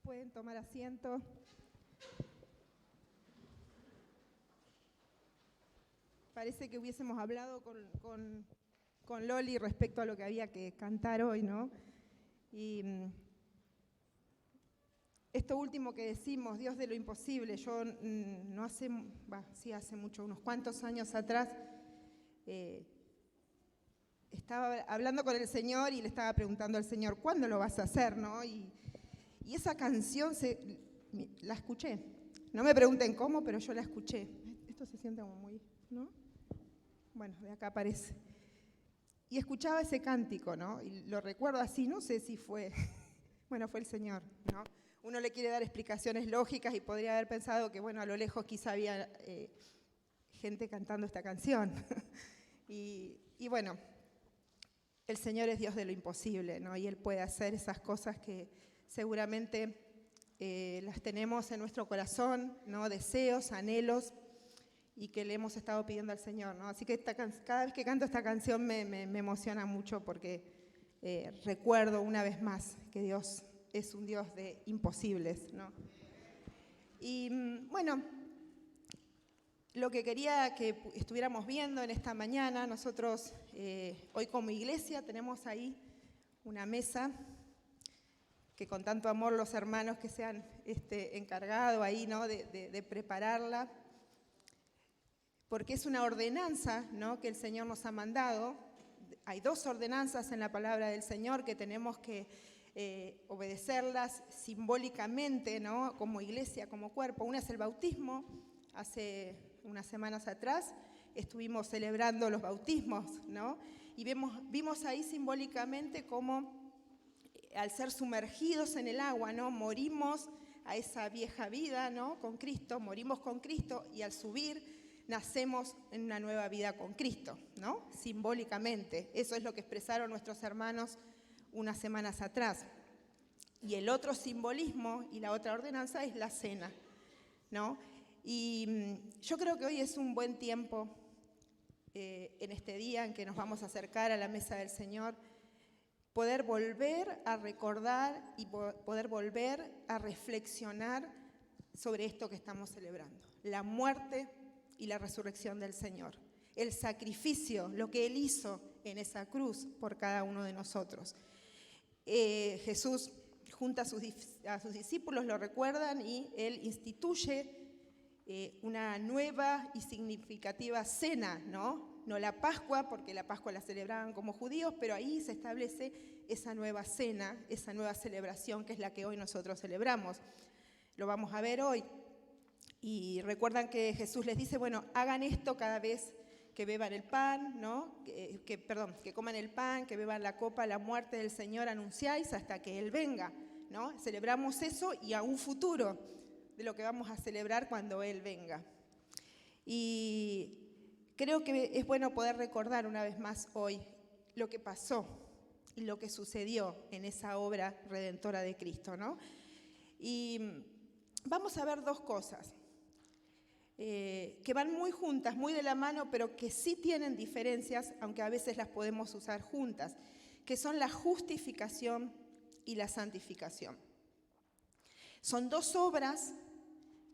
Pueden tomar asiento. Parece que hubiésemos hablado con Loli respecto a lo que había que cantar hoy, ¿no? Y esto último que decimos, Dios de lo imposible, yo no hace, sí hace mucho, unos cuantos años atrás, estaba hablando con el Señor y le estaba preguntando al Señor, ¿cuándo lo vas a hacer, no? Y esa canción la escuché. No me pregunten cómo, pero yo la escuché. Esto se siente como muy, ¿no? Bueno, de acá aparece. Y escuchaba ese cántico, ¿no? Y lo recuerdo así, no sé si fue, bueno, fue el Señor, ¿no? Uno le quiere dar explicaciones lógicas y podría haber pensado que, bueno, a lo lejos quizá había gente cantando esta canción. y bueno, el Señor es Dios de lo imposible, ¿no? Y Él puede hacer esas cosas que seguramente las tenemos en nuestro corazón, ¿no? Deseos, anhelos, y que le hemos estado pidiendo al Señor, ¿no? Así que cada vez que canto esta canción me emociona mucho porque recuerdo una vez más que Dios es un Dios de imposibles, ¿no? Y bueno, lo que quería que estuviéramos viendo en esta mañana, nosotros hoy como iglesia tenemos ahí una mesa que con tanto amor los hermanos que se han encargado ahí, ¿no? de prepararla, porque es una ordenanza, ¿no? que el Señor nos ha mandado. Hay dos ordenanzas en la palabra del Señor que tenemos que obedecerlas simbólicamente, ¿no? como iglesia, como cuerpo. Una es el bautismo. Hace unas semanas atrás estuvimos celebrando los bautismos, ¿no? Y vimos ahí simbólicamente cómo al ser sumergidos en el agua, ¿no? morimos a esa vieja vida, ¿no? con Cristo, morimos con Cristo, y al subir nacemos en una nueva vida con Cristo, ¿no? simbólicamente. Eso es lo que expresaron nuestros hermanos unas semanas atrás. Y el otro simbolismo y la otra ordenanza es la cena, ¿no? Y yo creo que hoy es un buen tiempo, en este día en que nos vamos a acercar a la mesa del Señor, poder volver a recordar y poder volver a reflexionar sobre esto que estamos celebrando, la muerte y la resurrección del Señor, el sacrificio, lo que Él hizo en esa cruz por cada uno de nosotros. Jesús junto a sus discípulos lo recuerdan y Él instituye una nueva y significativa cena, ¿no? No la Pascua, porque la Pascua la celebraban como judíos, pero ahí se establece esa nueva cena, esa nueva celebración que es la que hoy nosotros celebramos. Lo vamos a ver hoy. Y recuerdan que Jesús les dice, bueno, hagan esto cada vez que beban el pan, ¿no? Que coman el pan, que beban la copa, la muerte del Señor anunciáis hasta que Él venga, ¿no? Celebramos eso y a un futuro de lo que vamos a celebrar cuando Él venga. Y creo que es bueno poder recordar una vez más hoy lo que pasó y lo que sucedió en esa obra redentora de Cristo, ¿no? Y vamos a ver dos cosas que van muy juntas, muy de la mano, pero que sí tienen diferencias, aunque a veces las podemos usar juntas, que son la justificación y la santificación. Son dos obras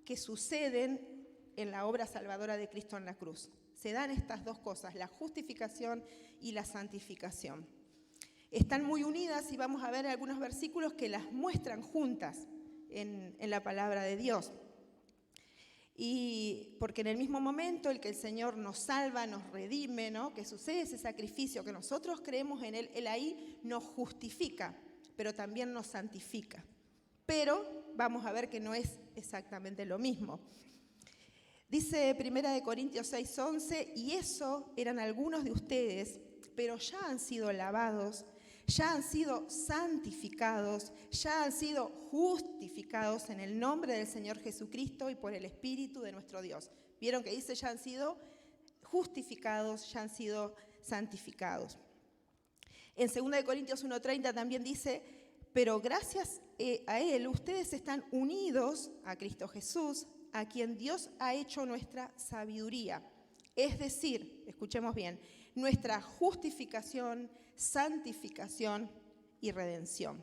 que suceden en la obra salvadora de Cristo en la cruz. Se dan estas dos cosas, la justificación y la santificación. Están muy unidas y vamos a ver algunos versículos que las muestran juntas en la palabra de Dios. Y porque en el mismo momento el que el Señor nos salva, nos redime, ¿no? que sucede ese sacrificio, que nosotros creemos en Él, Él ahí nos justifica, pero también nos santifica. Pero vamos a ver que no es exactamente lo mismo. Dice 1 Corintios 6:11, y eso eran algunos de ustedes, pero ya han sido lavados, ya han sido santificados, ya han sido justificados en el nombre del Señor Jesucristo y por el Espíritu de nuestro Dios. ¿Vieron que dice ya han sido justificados, ya han sido santificados? En 2 Corintios 1:30 también dice, pero gracias a Él ustedes están unidos a Cristo Jesús, a quien Dios ha hecho nuestra sabiduría. Es decir, escuchemos bien, nuestra justificación, santificación y redención.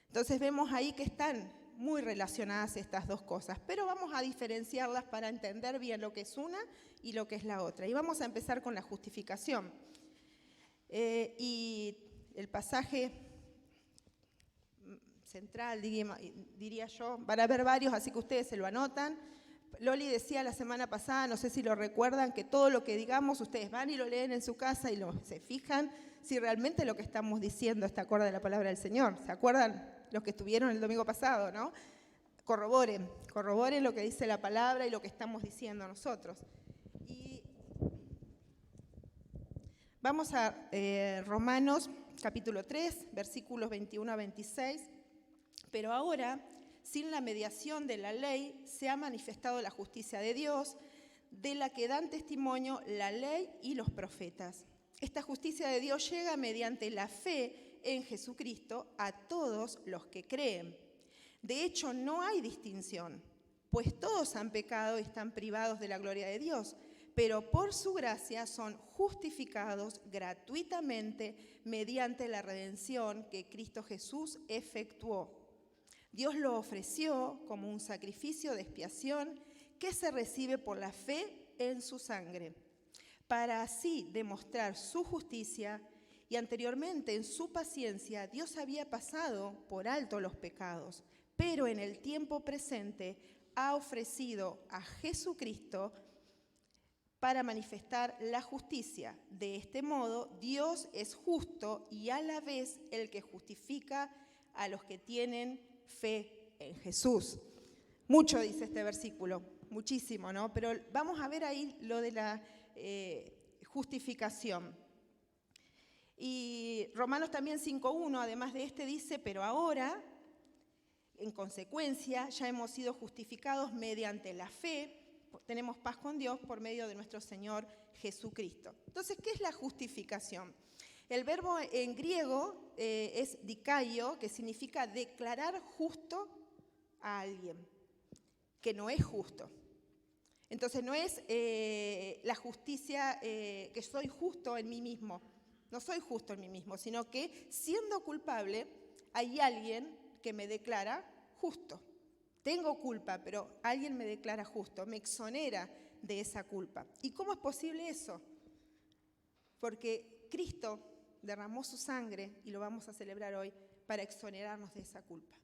Entonces vemos ahí que están muy relacionadas estas dos cosas, pero vamos a diferenciarlas para entender bien lo que es una y lo que es la otra. Y vamos a empezar con la justificación. Y el pasaje central, diría yo, van a haber varios, así que ustedes se lo anotan. Loli decía la semana pasada, no sé si lo recuerdan, que todo lo que digamos ustedes van y lo leen en su casa y se fijan si realmente lo que estamos diciendo está acorde a la palabra del Señor. ¿Se acuerdan los que estuvieron el domingo pasado, no? Corroboren lo que dice la palabra y lo que estamos diciendo nosotros. Y vamos a Romanos capítulo 3, versículos 21 a 26. Pero ahora, sin la mediación de la ley, se ha manifestado la justicia de Dios, de la que dan testimonio la ley y los profetas. Esta justicia de Dios llega mediante la fe en Jesucristo a todos los que creen. De hecho, no hay distinción, pues todos han pecado y están privados de la gloria de Dios, pero por su gracia son justificados gratuitamente mediante la redención que Cristo Jesús efectuó. Dios lo ofreció como un sacrificio de expiación que se recibe por la fe en su sangre, para así demostrar su justicia, y anteriormente en su paciencia Dios había pasado por alto los pecados, pero en el tiempo presente ha ofrecido a Jesucristo para manifestar la justicia. De este modo, Dios es justo y a la vez el que justifica a los que tienen fe en Jesús. Mucho dice este versículo, muchísimo, ¿no? Pero vamos a ver ahí lo de la justificación. Y Romanos también 5.1, además de este, dice, pero ahora, en consecuencia, ya hemos sido justificados mediante la fe, tenemos paz con Dios por medio de nuestro Señor Jesucristo. Entonces, ¿qué es la justificación? El verbo en griego es dikaio, que significa declarar justo a alguien, que no es justo. Entonces no es la justicia que soy justo en mí mismo, no soy justo en mí mismo, sino que siendo culpable hay alguien que me declara justo. Tengo culpa, pero alguien me declara justo, me exonera de esa culpa. ¿Y cómo es posible eso? Porque Cristo derramó su sangre, y lo vamos a celebrar hoy, para exonerarnos de esa culpa,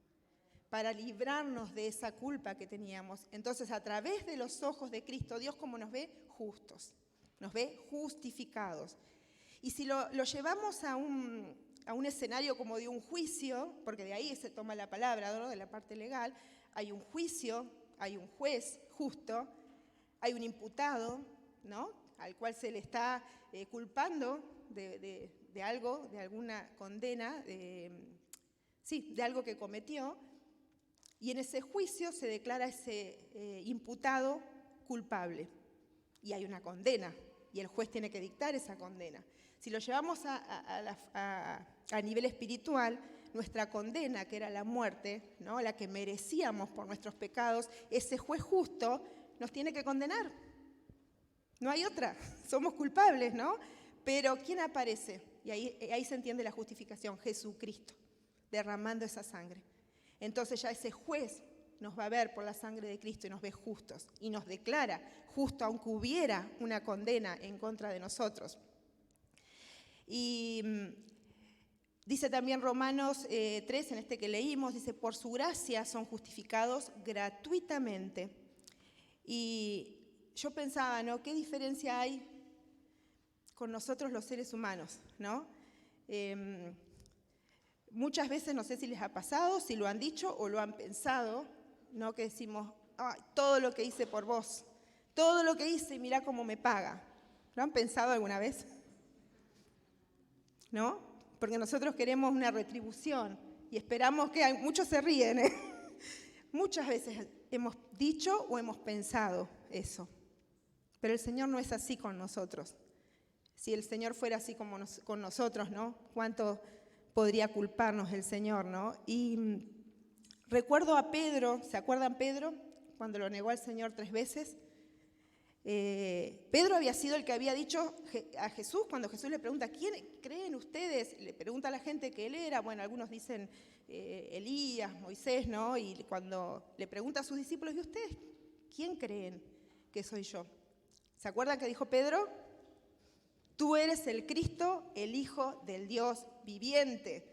para librarnos de esa culpa que teníamos. Entonces, a través de los ojos de Cristo, Dios como nos ve justos, nos ve justificados. Y si lo llevamos a un escenario como de un juicio, porque de ahí se toma la palabra, ¿no? De la parte legal, hay un juicio, hay un juez justo, hay un imputado, ¿no? Al cual se le está culpando de algo, de alguna condena, de algo que cometió, y en ese juicio se declara ese imputado culpable, y hay una condena, y el juez tiene que dictar esa condena. Si lo llevamos a nivel espiritual, nuestra condena, que era la muerte, ¿no? La que merecíamos por nuestros pecados, ese juez justo nos tiene que condenar. No hay otra, somos culpables, ¿no? Pero ¿quién aparece? Y ahí se entiende la justificación, Jesucristo, derramando esa sangre. Entonces ya ese juez nos va a ver por la sangre de Cristo y nos ve justos y nos declara justo, aunque hubiera una condena en contra de nosotros. Y dice también Romanos 3, en este que leímos, dice, por su gracia son justificados gratuitamente. Y yo pensaba, ¿no? ¿Qué diferencia hay con nosotros los seres humanos, ¿no? Muchas veces, no sé si les ha pasado, si lo han dicho o lo han pensado, ¿no? Que decimos, todo lo que hice por vos, todo lo que hice y mirá cómo me paga. ¿Lo han pensado alguna vez? ¿No? Porque nosotros queremos una retribución y esperamos que muchos se ríen, ¿eh? Muchas veces hemos dicho o hemos pensado eso, pero el Señor no es así con nosotros. Si el Señor fuera así como con nosotros, ¿no? ¿Cuánto podría culparnos el Señor, ¿no? Y recuerdo a Pedro, ¿se acuerdan Pedro? Cuando lo negó al Señor 3 veces. Pedro había sido el que había dicho a Jesús, cuando Jesús le pregunta, ¿quién creen ustedes? Le pregunta a la gente que él era, bueno, algunos dicen Elías, Moisés, ¿no? Y cuando le pregunta a sus discípulos, ¿y ustedes quién creen que soy yo? ¿Se acuerdan que dijo Pedro? Tú eres el Cristo, el Hijo del Dios viviente.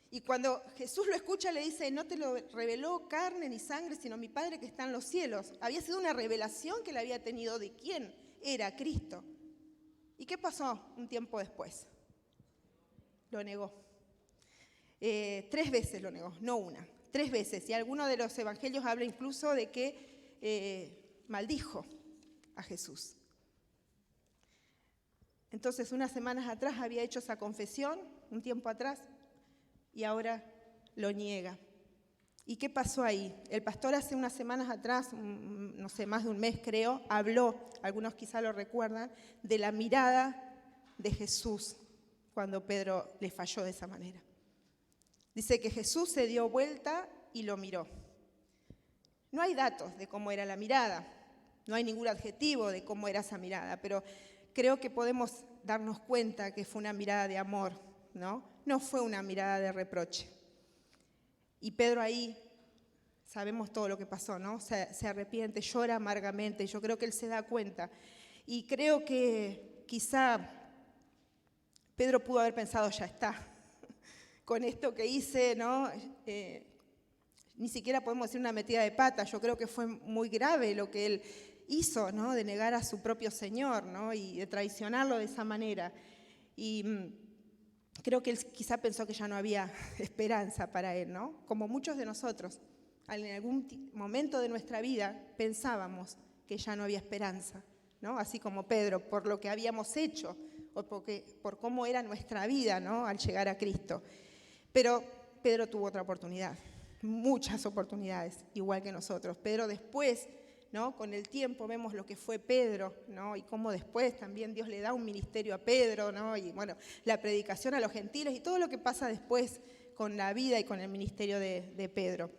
Y cuando Jesús lo escucha, le dice, no te lo reveló carne ni sangre, sino mi Padre que está en los cielos. Había sido una revelación que le había tenido de quién era Cristo. ¿Y qué pasó un tiempo después? Lo negó. 3 veces lo negó, no una, 3 veces. Y alguno de los evangelios habla incluso de que maldijo a Jesús. Entonces, unas semanas atrás había hecho esa confesión, un tiempo atrás, y ahora lo niega. ¿Y qué pasó ahí? El pastor hace unas semanas atrás, no sé, más de un mes creo, habló, algunos quizá lo recuerdan, de la mirada de Jesús cuando Pedro le falló de esa manera. Dice que Jesús se dio vuelta y lo miró. No hay datos de cómo era la mirada, no hay ningún adjetivo de cómo era esa mirada, pero creo que podemos darnos cuenta que fue una mirada de amor, ¿no? No fue una mirada de reproche. Y Pedro ahí, sabemos todo lo que pasó, ¿no? Se arrepiente, llora amargamente. Yo creo que él se da cuenta. Y creo que quizá Pedro pudo haber pensado, ya está, con esto que hice, ¿no? Ni siquiera podemos decir una metida de pata. Yo creo que fue muy grave lo que él hizo, ¿no? De negar a su propio Señor, ¿no? Y de traicionarlo de esa manera. Y creo que él quizá pensó que ya no había esperanza para él, ¿no? Como muchos de nosotros, en algún momento de nuestra vida pensábamos que ya no había esperanza, ¿no? Así como Pedro, por lo que habíamos hecho o por cómo era nuestra vida, ¿no? Al llegar a Cristo. Pero Pedro tuvo otra oportunidad, muchas oportunidades, igual que nosotros. Pedro después, ¿no? Con el tiempo vemos lo que fue Pedro, ¿no? Y cómo después también Dios le da un ministerio a Pedro, ¿no? Y bueno, la predicación a los gentiles y todo lo que pasa después con la vida y con el ministerio de Pedro.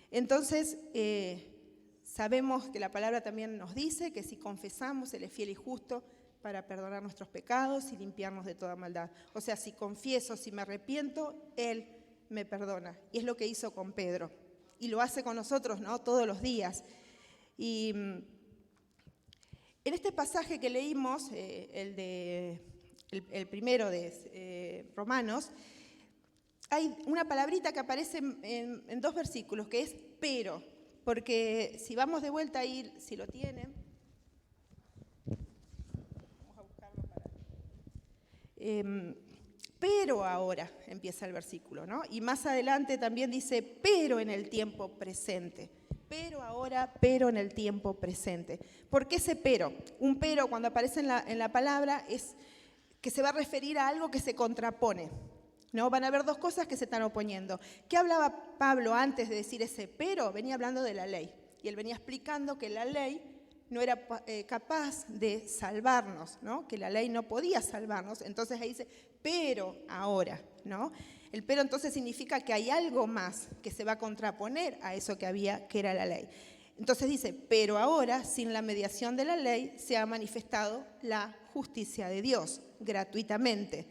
Entonces, sabemos que la palabra también nos dice que si confesamos, Él es fiel y justo para perdonar nuestros pecados y limpiarnos de toda maldad. O sea, si confieso, si me arrepiento, Él me perdona. Y es lo que hizo con Pedro. Y lo hace con nosotros, ¿no? Todos los días. Y en este pasaje que leímos, el primero de Romanos, hay una palabrita que aparece en 2 versículos, que es pero, porque si vamos de vuelta ahí, si lo tienen, vamos a buscarlo pero ahora empieza el versículo, ¿no? Y más adelante también dice, pero en el tiempo presente. Pero ahora, pero en el tiempo presente. ¿Por qué ese pero? Un pero cuando aparece en la palabra es que se va a referir a algo que se contrapone, ¿no? Van a haber 2 cosas que se están oponiendo. ¿Qué hablaba Pablo antes de decir ese pero? Venía hablando de la ley. Y él venía explicando que la ley no era capaz de salvarnos, ¿no? Que la ley no podía salvarnos. Entonces ahí dice, pero ahora, ¿no? El pero entonces significa que hay algo más que se va a contraponer a eso que era la ley. Entonces dice, pero ahora, sin la mediación de la ley, se ha manifestado la justicia de Dios gratuitamente.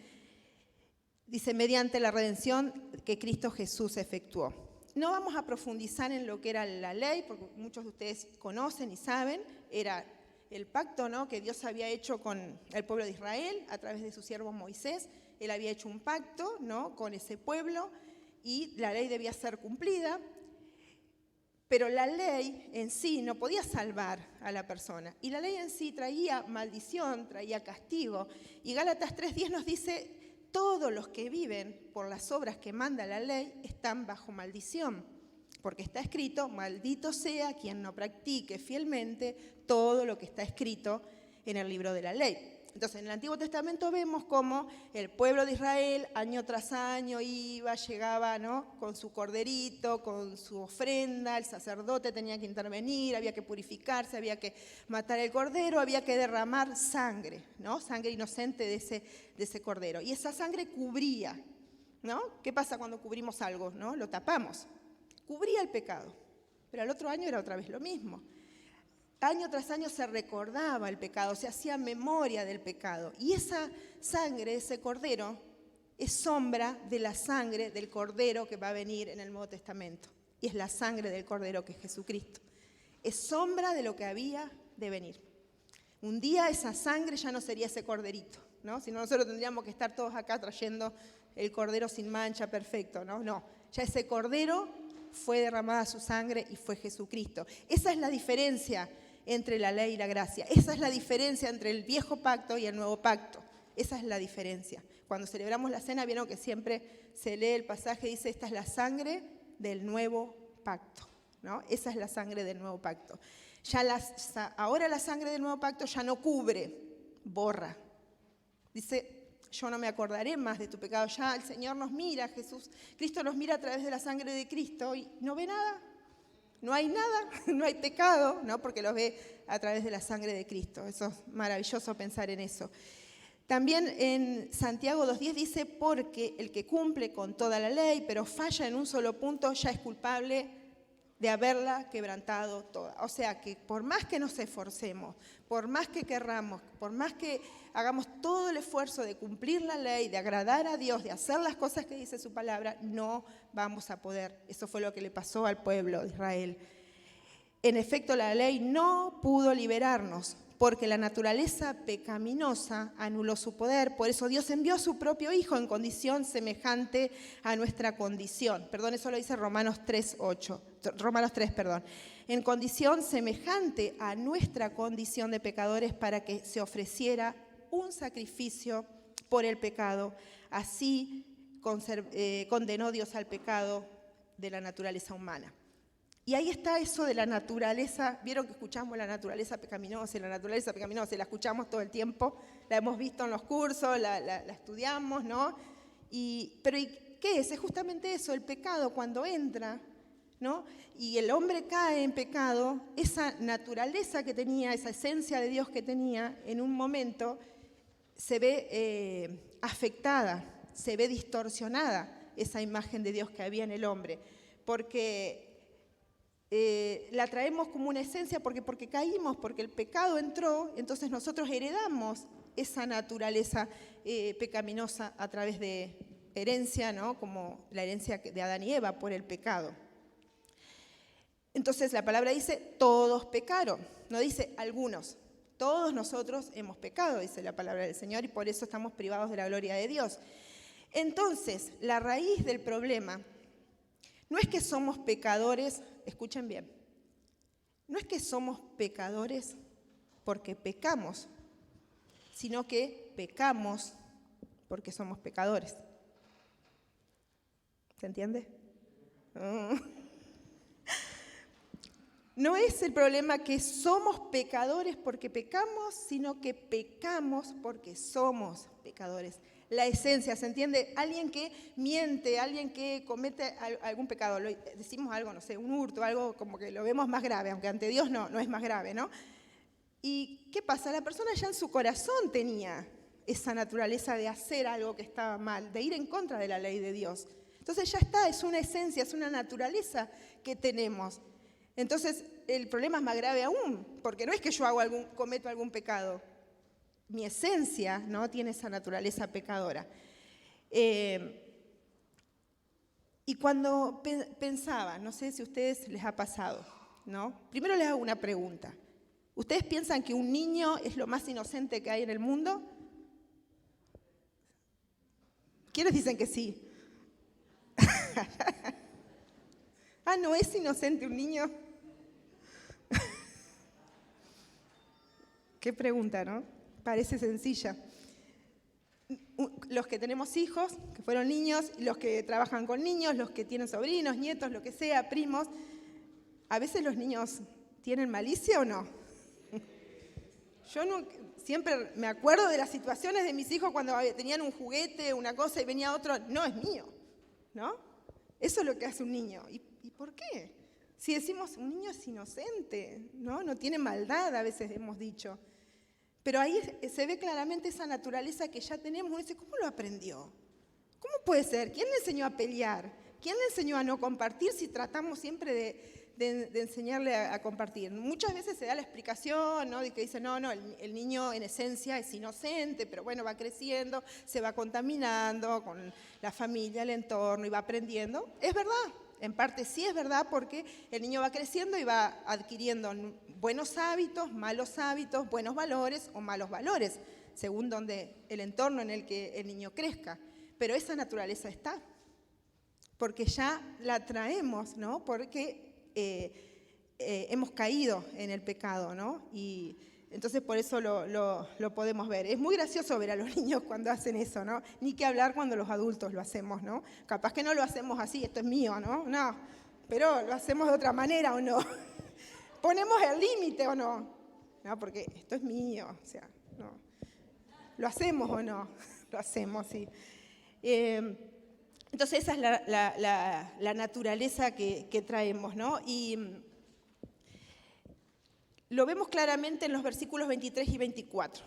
Dice, mediante la redención que Cristo Jesús efectuó. No vamos a profundizar en lo que era la ley, porque muchos de ustedes conocen y saben, era el pacto, ¿no? Que Dios había hecho con el pueblo de Israel a través de su siervo Moisés. Él había hecho un pacto, ¿no? Con ese pueblo y la ley debía ser cumplida, pero la ley en sí no podía salvar a la persona. Y la ley en sí traía maldición, traía castigo. Y Gálatas 3:10 nos dice, todos los que viven por las obras que manda la ley están bajo maldición. Porque está escrito, maldito sea quien no practique fielmente todo lo que está escrito en el libro de la ley. Entonces, en el Antiguo Testamento vemos cómo el pueblo de Israel año tras año llegaba, ¿no? Con su corderito, con su ofrenda, el sacerdote tenía que intervenir, había que purificarse, había que matar el cordero, había que derramar sangre, ¿no? Sangre inocente de ese cordero. Y esa sangre cubría, ¿no? ¿Qué pasa cuando cubrimos algo, ¿no? Lo tapamos. Cubría el pecado, pero al otro año era otra vez lo mismo. Año tras año se recordaba el pecado, se hacía memoria del pecado. Y esa sangre, ese cordero, es sombra de la sangre del Cordero que va a venir en el Nuevo Testamento. Y es la sangre del Cordero que es Jesucristo. Es sombra de lo que había de venir. Un día esa sangre ya no sería ese corderito, ¿no? Si no, nosotros tendríamos que estar todos acá trayendo el cordero sin mancha, perfecto, ¿no? No, ya ese cordero fue derramada su sangre y fue Jesucristo. Esa es la diferencia entre la ley y la gracia. Esa es la diferencia entre el viejo pacto y el nuevo pacto. Esa es la diferencia. Cuando celebramos la cena, vieron que siempre se lee el pasaje, dice, esta es la sangre del nuevo pacto, ¿no? Esa es la sangre del nuevo pacto. Ahora la sangre del nuevo pacto ya no cubre, borra. Dice, yo no me acordaré más de tu pecado. Ya el Señor nos mira, Cristo nos mira a través de la sangre de Cristo y no ve nada. No hay nada, no hay pecado, ¿no? Porque los ve a través de la sangre de Cristo. Eso es maravilloso pensar en eso. También en Santiago 2:10 dice, porque el que cumple con toda la ley, pero falla en un solo punto, ya es culpable de haberla quebrantado toda. O sea que por más que nos esforcemos, por más que querramos, por más que hagamos todo el esfuerzo de cumplir la ley, de agradar a Dios, de hacer las cosas que dice su palabra, no vamos a poder. Eso fue lo que le pasó al pueblo de Israel. En efecto, la ley no pudo liberarnos, porque la naturaleza pecaminosa anuló su poder. Por eso Dios envió a su propio Hijo en condición semejante a nuestra condición. Perdón, eso lo dice Romanos 3, perdón. En condición semejante a nuestra condición de pecadores para que se ofreciera un sacrificio por el pecado. Así condenó Dios al pecado de la naturaleza humana. Y ahí está eso de la naturaleza. Vieron que escuchamos la naturaleza pecaminosa y la la escuchamos todo el tiempo, la hemos visto en los cursos, la estudiamos, ¿no? Pero ¿qué es? Es justamente eso, el pecado cuando entra, ¿no? Y el hombre cae en pecado, esa naturaleza que tenía, esa esencia de Dios que tenía, en un momento se ve afectada, se ve distorsionada esa imagen de Dios que había en el hombre, porque la traemos como una esencia porque caímos, porque el pecado entró, entonces nosotros heredamos esa naturaleza pecaminosa a través de herencia, ¿no? Como la herencia de Adán y Eva por el pecado. Entonces la palabra dice, todos pecaron, no dice algunos. Todos nosotros hemos pecado, dice la palabra del Señor, y por eso estamos privados de la gloria de Dios. Entonces, la raíz del problema no es que somos pecadores, escuchen bien, no es que somos pecadores porque pecamos, sino que pecamos porque somos pecadores. ¿Se entiende? No es el problema que somos pecadores porque pecamos, sino que pecamos porque somos pecadores. La esencia, ¿se entiende? Alguien que miente, alguien que comete algún pecado, decimos algo, no sé, un hurto, algo como que lo vemos más grave, aunque ante Dios no es más grave, ¿no? ¿Y qué pasa? La persona ya en su corazón tenía esa naturaleza de hacer algo que estaba mal, de ir en contra de la ley de Dios. Entonces ya está, es una esencia, es una naturaleza que tenemos. Entonces el problema es más grave aún, porque no es que yo cometo algún pecado. Mi esencia, ¿no?, tiene esa naturaleza pecadora. Y cuando pensaba, no sé si a ustedes les ha pasado, ¿no? Primero les hago una pregunta. ¿Ustedes piensan que un niño es lo más inocente que hay en el mundo? ¿Quiénes dicen que sí? Ah, ¿no es inocente un niño? Qué pregunta, ¿no? Parece sencilla. Los que tenemos hijos, que fueron niños, los que trabajan con niños, los que tienen sobrinos, nietos, lo que sea, primos, ¿a veces los niños tienen malicia o no? Yo siempre me acuerdo de las situaciones de mis hijos cuando tenían un juguete, una cosa y venía otro, no es mío, ¿no? Eso es lo que hace un niño. ¿Y por qué? Si decimos un niño es inocente, ¿no? No tiene maldad, a veces hemos dicho. Pero ahí se ve claramente esa naturaleza que ya tenemos. Uno dice, ¿cómo lo aprendió? ¿Cómo puede ser? ¿Quién le enseñó a pelear? ¿Quién le enseñó a no compartir si tratamos siempre de enseñarle a compartir? Muchas veces se da la explicación, ¿no? De que dice, no, el niño en esencia es inocente, pero bueno, va creciendo, se va contaminando con la familia, el entorno, y va aprendiendo. Es verdad, en parte sí es verdad, porque el niño va creciendo y va adquiriendo buenos hábitos, malos hábitos, buenos valores o malos valores, según donde el entorno en el que el niño crezca. Pero esa naturaleza está, porque ya la traemos, ¿no? Porque hemos caído en el pecado, ¿no? Y entonces por eso lo podemos ver. Es muy gracioso ver a los niños cuando hacen eso, ¿no? Ni que hablar cuando los adultos lo hacemos, ¿no? Capaz que no lo hacemos así, esto es mío, ¿no? No, pero lo hacemos de otra manera, ¿o no? Ponemos el límite, ¿o no? No, porque esto es mío, o sea, no. ¿Lo hacemos o no? Lo hacemos, sí. Entonces esa es la naturaleza que traemos, ¿no? Y lo vemos claramente en los versículos 23 y 24.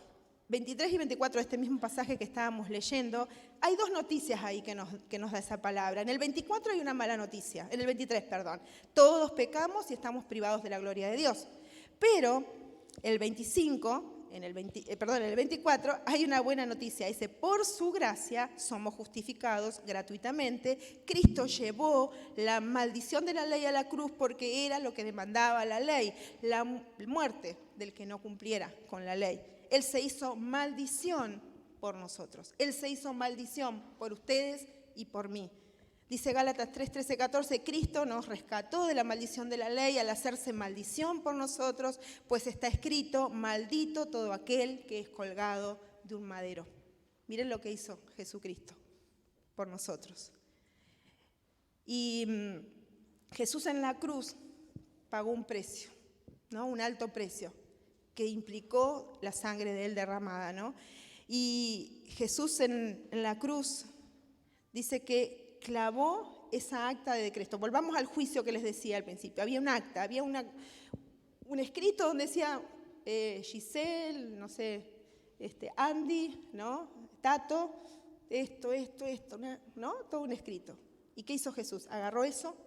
23 y 24 de este mismo pasaje que estábamos leyendo, hay dos noticias ahí que nos da esa palabra. En el 24 hay una mala noticia, en el 23, perdón. Todos pecamos y estamos privados de la gloria de Dios. Pero el 25... En el 24 hay una buena noticia, dice, por su gracia somos justificados gratuitamente. Cristo llevó la maldición de la ley a la cruz porque era lo que demandaba la ley, la muerte del que no cumpliera con la ley. Él se hizo maldición por nosotros, Él se hizo maldición por ustedes y por mí. Dice Gálatas 3, 13, 14, Cristo nos rescató de la maldición de la ley al hacerse maldición por nosotros, pues está escrito, maldito todo aquel que es colgado de un madero. Miren lo que hizo Jesucristo por nosotros. Y Jesús en la cruz pagó un precio, ¿no? Un alto precio, que implicó la sangre de Él derramada, ¿no? Y Jesús en la cruz dice que clavó esa acta de decreto. Volvamos al juicio que les decía al principio. Había un acta, había un escrito donde decía Giselle, no sé, Andy, ¿no? Tato, esto, ¿no? Todo un escrito. ¿Y qué hizo Jesús? Agarró eso,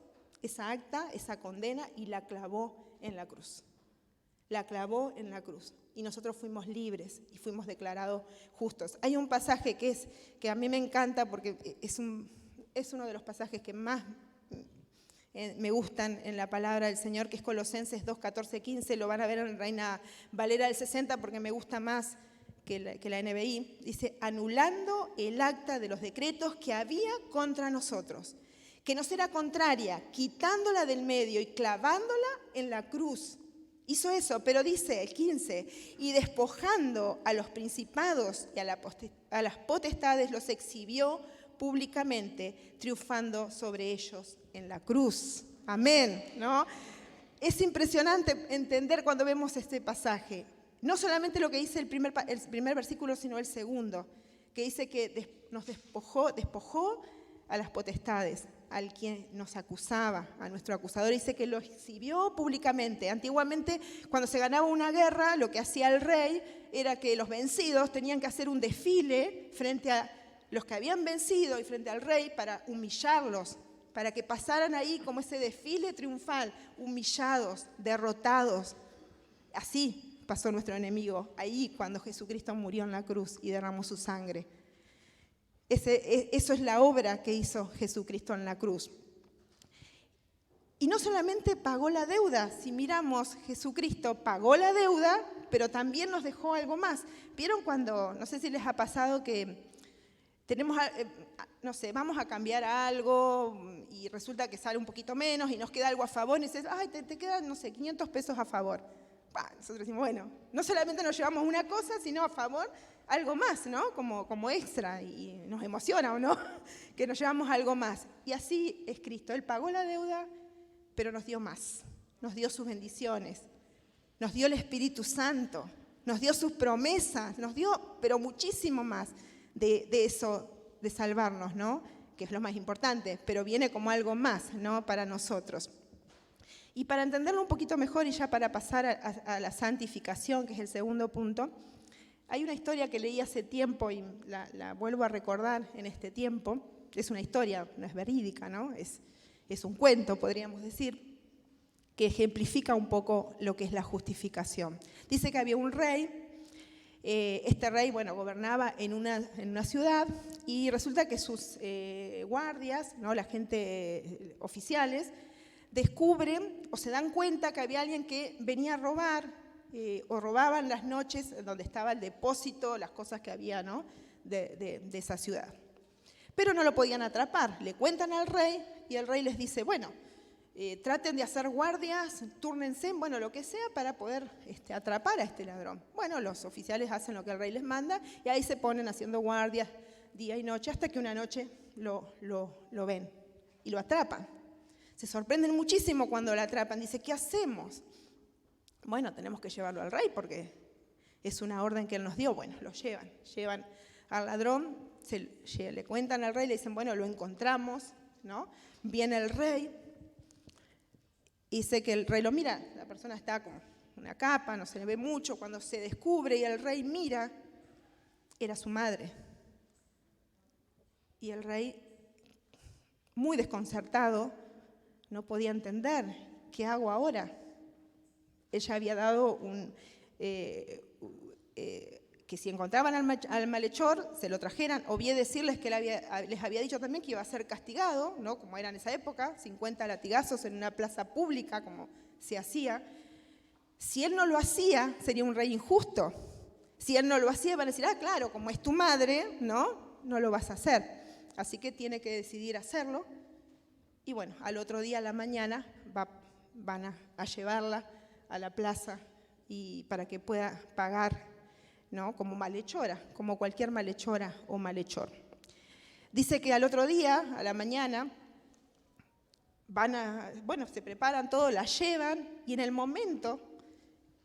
esa acta, esa condena y la clavó en la cruz. La clavó en la cruz. Y nosotros fuimos libres y fuimos declarados justos. Hay un pasaje que a mí me encanta porque es uno de los pasajes que más me gustan en la palabra del Señor, que es Colosenses 2, 14, 15. Lo van a ver en Reina Valera del 60 porque me gusta más que la NBI. Dice, anulando el acta de los decretos que había contra nosotros, que nos era contraria, quitándola del medio y clavándola en la cruz. Hizo eso, pero dice el 15, y despojando a los principados y a las potestades los exhibió públicamente, triunfando sobre ellos en la cruz. Amén, ¿no? Es impresionante entender cuando vemos este pasaje, no solamente lo que dice el primer versículo, sino el segundo, que dice que nos despojó a las potestades, al quien nos acusaba, a nuestro acusador, dice que lo exhibió públicamente. Antiguamente, cuando se ganaba una guerra, lo que hacía el rey era que los vencidos tenían que hacer un desfile frente a los que habían vencido y frente al rey para humillarlos, para que pasaran ahí como ese desfile triunfal, humillados, derrotados. Así pasó nuestro enemigo, ahí cuando Jesucristo murió en la cruz y derramó su sangre. Eso es la obra que hizo Jesucristo en la cruz. Y no solamente pagó la deuda, si miramos, Jesucristo pagó la deuda, pero también nos dejó algo más. ¿Vieron cuando, no sé si les ha pasado que tenemos, no sé, vamos a cambiar algo y resulta que sale un poquito menos y nos queda algo a favor y dices, ay, te quedan, no sé, 500 pesos a favor? Nosotros decimos, bueno, no solamente nos llevamos una cosa, sino a favor algo más, ¿no? Como extra, y nos emociona, ¿o no? Que nos llevamos algo más. Y así es Cristo. Él pagó la deuda, pero nos dio más. Nos dio sus bendiciones, nos dio el Espíritu Santo, nos dio sus promesas, nos dio, pero muchísimo más de eso, de salvarnos, ¿no? Que es lo más importante, pero viene como algo más, ¿no? Para nosotros. Y para entenderlo un poquito mejor y ya para pasar a la santificación, que es el segundo punto, hay una historia que leí hace tiempo y la vuelvo a recordar en este tiempo, es una historia, no es verídica, ¿no? Es un cuento, podríamos decir, que ejemplifica un poco lo que es la justificación. Dice que había un rey. Este rey, gobernaba en una ciudad y resulta que sus guardias, ¿no? La gente oficiales, descubren o se dan cuenta que había alguien que venía a robar o robaban las noches donde estaba el depósito, las cosas que había, ¿no? de esa ciudad. Pero no lo podían atrapar. Le cuentan al rey y el rey les dice, traten de hacer guardias, túrnense, lo que sea para poder atrapar a este ladrón. Los oficiales hacen lo que el rey les manda y ahí se ponen haciendo guardias día y noche hasta que una noche lo ven y lo atrapan. Se sorprenden muchísimo cuando lo atrapan. Dice, ¿qué hacemos? Tenemos que llevarlo al rey porque es una orden que él nos dio. Lo llevan al ladrón, le cuentan al rey, le dicen, lo encontramos, ¿no? Viene el rey. Y sé que el rey lo mira, la persona está con una capa, no se le ve mucho. Cuando se descubre y el rey mira, era su madre. Y el rey, muy desconcertado, no podía entender, ¿qué hago ahora? Ella había dado que si encontraban al malhechor, se lo trajeran. Obvié decirles que les había dicho también que iba a ser castigado, ¿no? Como era en esa época, 50 latigazos en una plaza pública, como se hacía. Si él no lo hacía, sería un rey injusto. Si él no lo hacía, van a decir, claro, como es tu madre, no lo vas a hacer. Así que tiene que decidir hacerlo. Y al otro día a la mañana van a llevarla a la plaza y para que pueda pagar, ¿no? Como malhechora, como cualquier malhechora o malhechor. Dice que al otro día, a la mañana, se preparan todo, la llevan y en el momento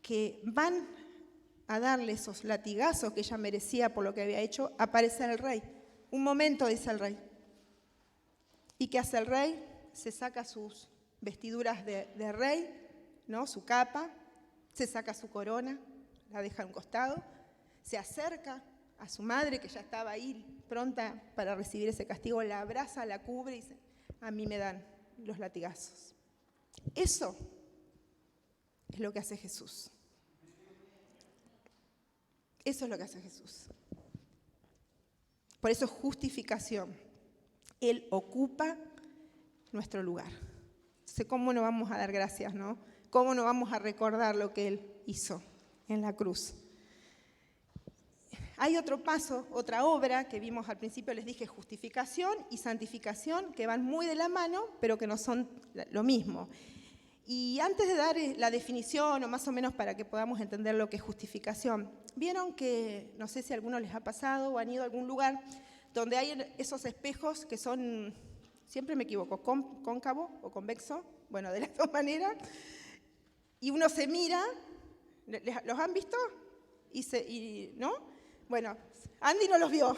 que van a darle esos latigazos que ella merecía por lo que había hecho, aparece el rey. Un momento, dice el rey. ¿Y qué hace el rey? Se saca sus vestiduras de rey, ¿no? Su capa, se saca su corona, la deja a un costado, se acerca a su madre, que ya estaba ahí pronta para recibir ese castigo, la abraza, la cubre y dice, a mí me dan los latigazos. Eso es lo que hace Jesús. Eso es lo que hace Jesús. Por eso es justificación. Él ocupa nuestro lugar. Entonces, ¿cómo no vamos a dar gracias, no? ¿Cómo no vamos a recordar lo que Él hizo en la cruz? Hay otro paso, otra obra que vimos al principio, les dije, justificación y santificación, que van muy de la mano, pero que no son lo mismo. Y antes de dar la definición, o más o menos para que podamos entender lo que es justificación, vieron que, no sé si a alguno les ha pasado o han ido a algún lugar donde hay esos espejos que son, siempre me equivoco, cóncavo o convexo, de las dos maneras, y uno se mira, ¿los han visto? ¿No? Andy no los vio.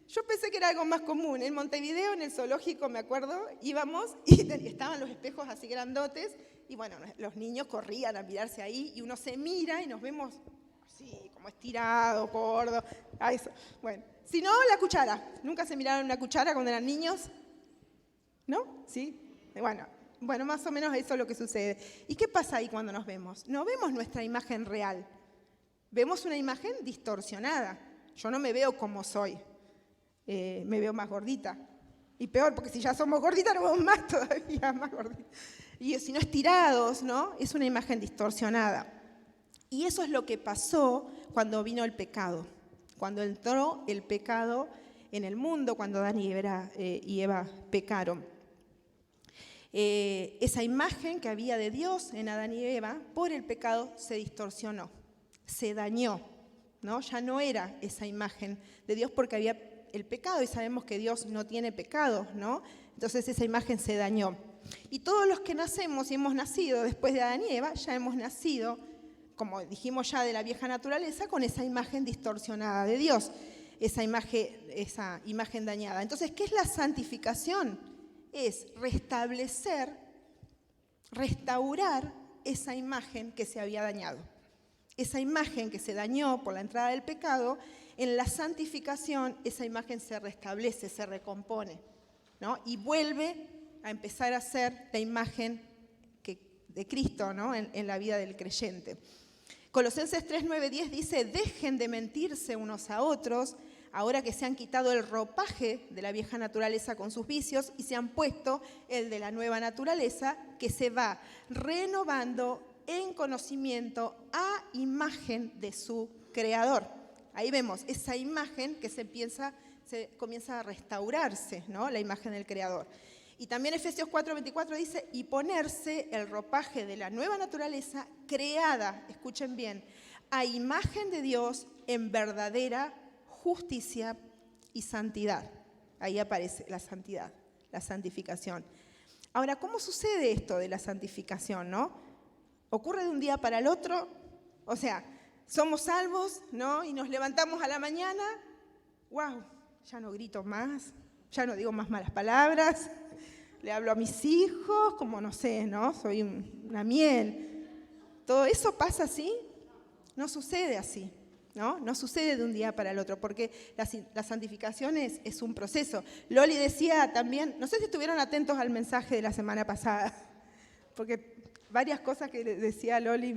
Yo pensé que era algo más común. En Montevideo, en el zoológico, me acuerdo, íbamos y estaban los espejos así grandotes y los niños corrían a mirarse ahí y uno se mira y nos vemos así, como estirado, gordo. Si no, la cuchara. ¿Nunca se miraron una cuchara cuando eran niños? ¿No? ¿Sí? Más o menos eso es lo que sucede. ¿Y qué pasa ahí cuando nos vemos? No vemos nuestra imagen real. Vemos una imagen distorsionada. Yo no me veo como soy. Me veo más gordita. Y peor, porque si ya somos gorditas, nos vemos más todavía, más gorditas. Y si no estirados, ¿no? Es una imagen distorsionada. Y eso es lo que pasó cuando vino el pecado. Cuando entró el pecado en el mundo, cuando Adán y Eva pecaron. Esa imagen que había de Dios en Adán y Eva, por el pecado se distorsionó, se dañó, ¿no? Ya no era esa imagen de Dios porque había el pecado y sabemos que Dios no tiene pecado, ¿no? Entonces esa imagen se dañó. Y todos los que nacemos y hemos nacido después de Adán y Eva, ya hemos nacido, como dijimos ya, de la vieja naturaleza, con esa imagen distorsionada de Dios, esa imagen dañada. Entonces, ¿qué es la santificación? Es restablecer, restaurar esa imagen que se había dañado. Esa imagen que se dañó por la entrada del pecado en la santificación esa imagen se restablece, se recompone, ¿no? Y vuelve a empezar a ser la imagen de Cristo, ¿no? en la vida del creyente. Colosenses 3, 9, 10 dice: dejen de mentirse unos a otros, ahora que se han quitado el ropaje de la vieja naturaleza con sus vicios y se han puesto el de la nueva naturaleza, que se va renovando en conocimiento a imagen de su Creador. Ahí vemos esa imagen que se comienza a restaurarse, ¿no? La imagen del Creador. Y también Efesios 4:24 dice: y ponerse el ropaje de la nueva naturaleza creada, escuchen bien, a imagen de Dios en verdadera justicia y santidad. Ahí aparece la santidad, la santificación. Ahora, ¿cómo sucede esto de la santificación, no? ¿Ocurre de un día para el otro? O sea, somos salvos, ¿no? Y nos levantamos a la mañana, ¡wow! Ya no grito más, ya no digo más malas palabras, le hablo a mis hijos, como no sé, ¿no? Soy una miel. ¿Todo eso pasa así? No sucede así, ¿no? No sucede de un día para el otro, porque la santificación es un proceso. Loli decía también, no sé si estuvieron atentos al mensaje de la semana pasada, porque varias cosas que decía Loli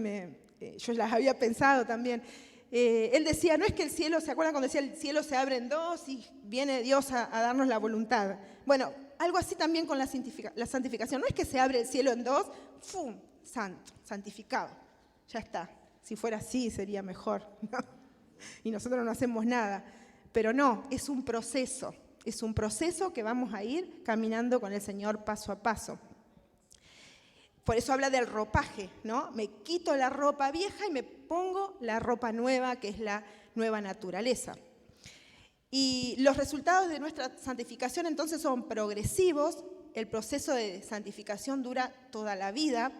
yo las había pensado también. Él decía, no es que el cielo, ¿se acuerdan cuando decía el cielo se abre en dos y viene Dios a darnos la voluntad? Bueno, algo así también con la santificación. No es que se abre el cielo en dos, ¡fum! Santo, santificado. Ya está. Si fuera así sería mejor, ¿no? Y nosotros no hacemos nada. Pero no, es un proceso. Es un proceso que vamos a ir caminando con el Señor paso a paso. Por eso habla del ropaje, ¿no? Me quito la ropa vieja y me pongo la ropa nueva, que es la nueva naturaleza. Y los resultados de nuestra santificación entonces son progresivos. El proceso de santificación dura toda la vida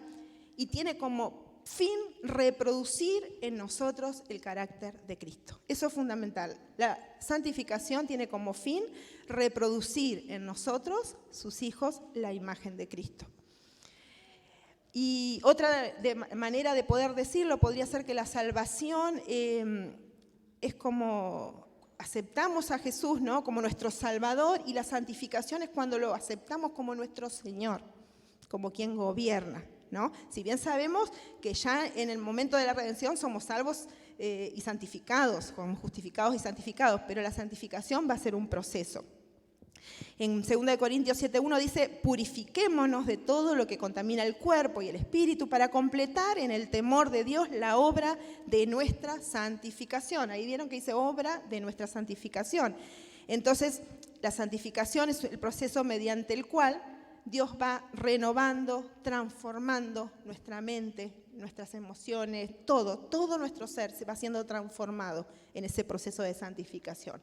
y tiene como fin reproducir en nosotros el carácter de Cristo. Eso es fundamental. La santificación tiene como fin reproducir en nosotros, sus hijos, la imagen de Cristo. Y otra manera de poder decirlo podría ser que la salvación es como aceptamos a Jesús, ¿no? Como nuestro Salvador, y la santificación es cuando lo aceptamos como nuestro Señor, como quien gobierna, ¿no? Si bien sabemos que ya en el momento de la redención somos salvos y santificados, somos justificados y santificados, pero la santificación va a ser un proceso. En 2 Corintios 7:1 dice: purifiquémonos de todo lo que contamina el cuerpo y el espíritu para completar en el temor de Dios la obra de nuestra santificación. Ahí vieron que dice obra de nuestra santificación. Entonces, la santificación es el proceso mediante el cual Dios va renovando, transformando nuestra mente, nuestras emociones, todo nuestro ser se va siendo transformado en ese proceso de santificación.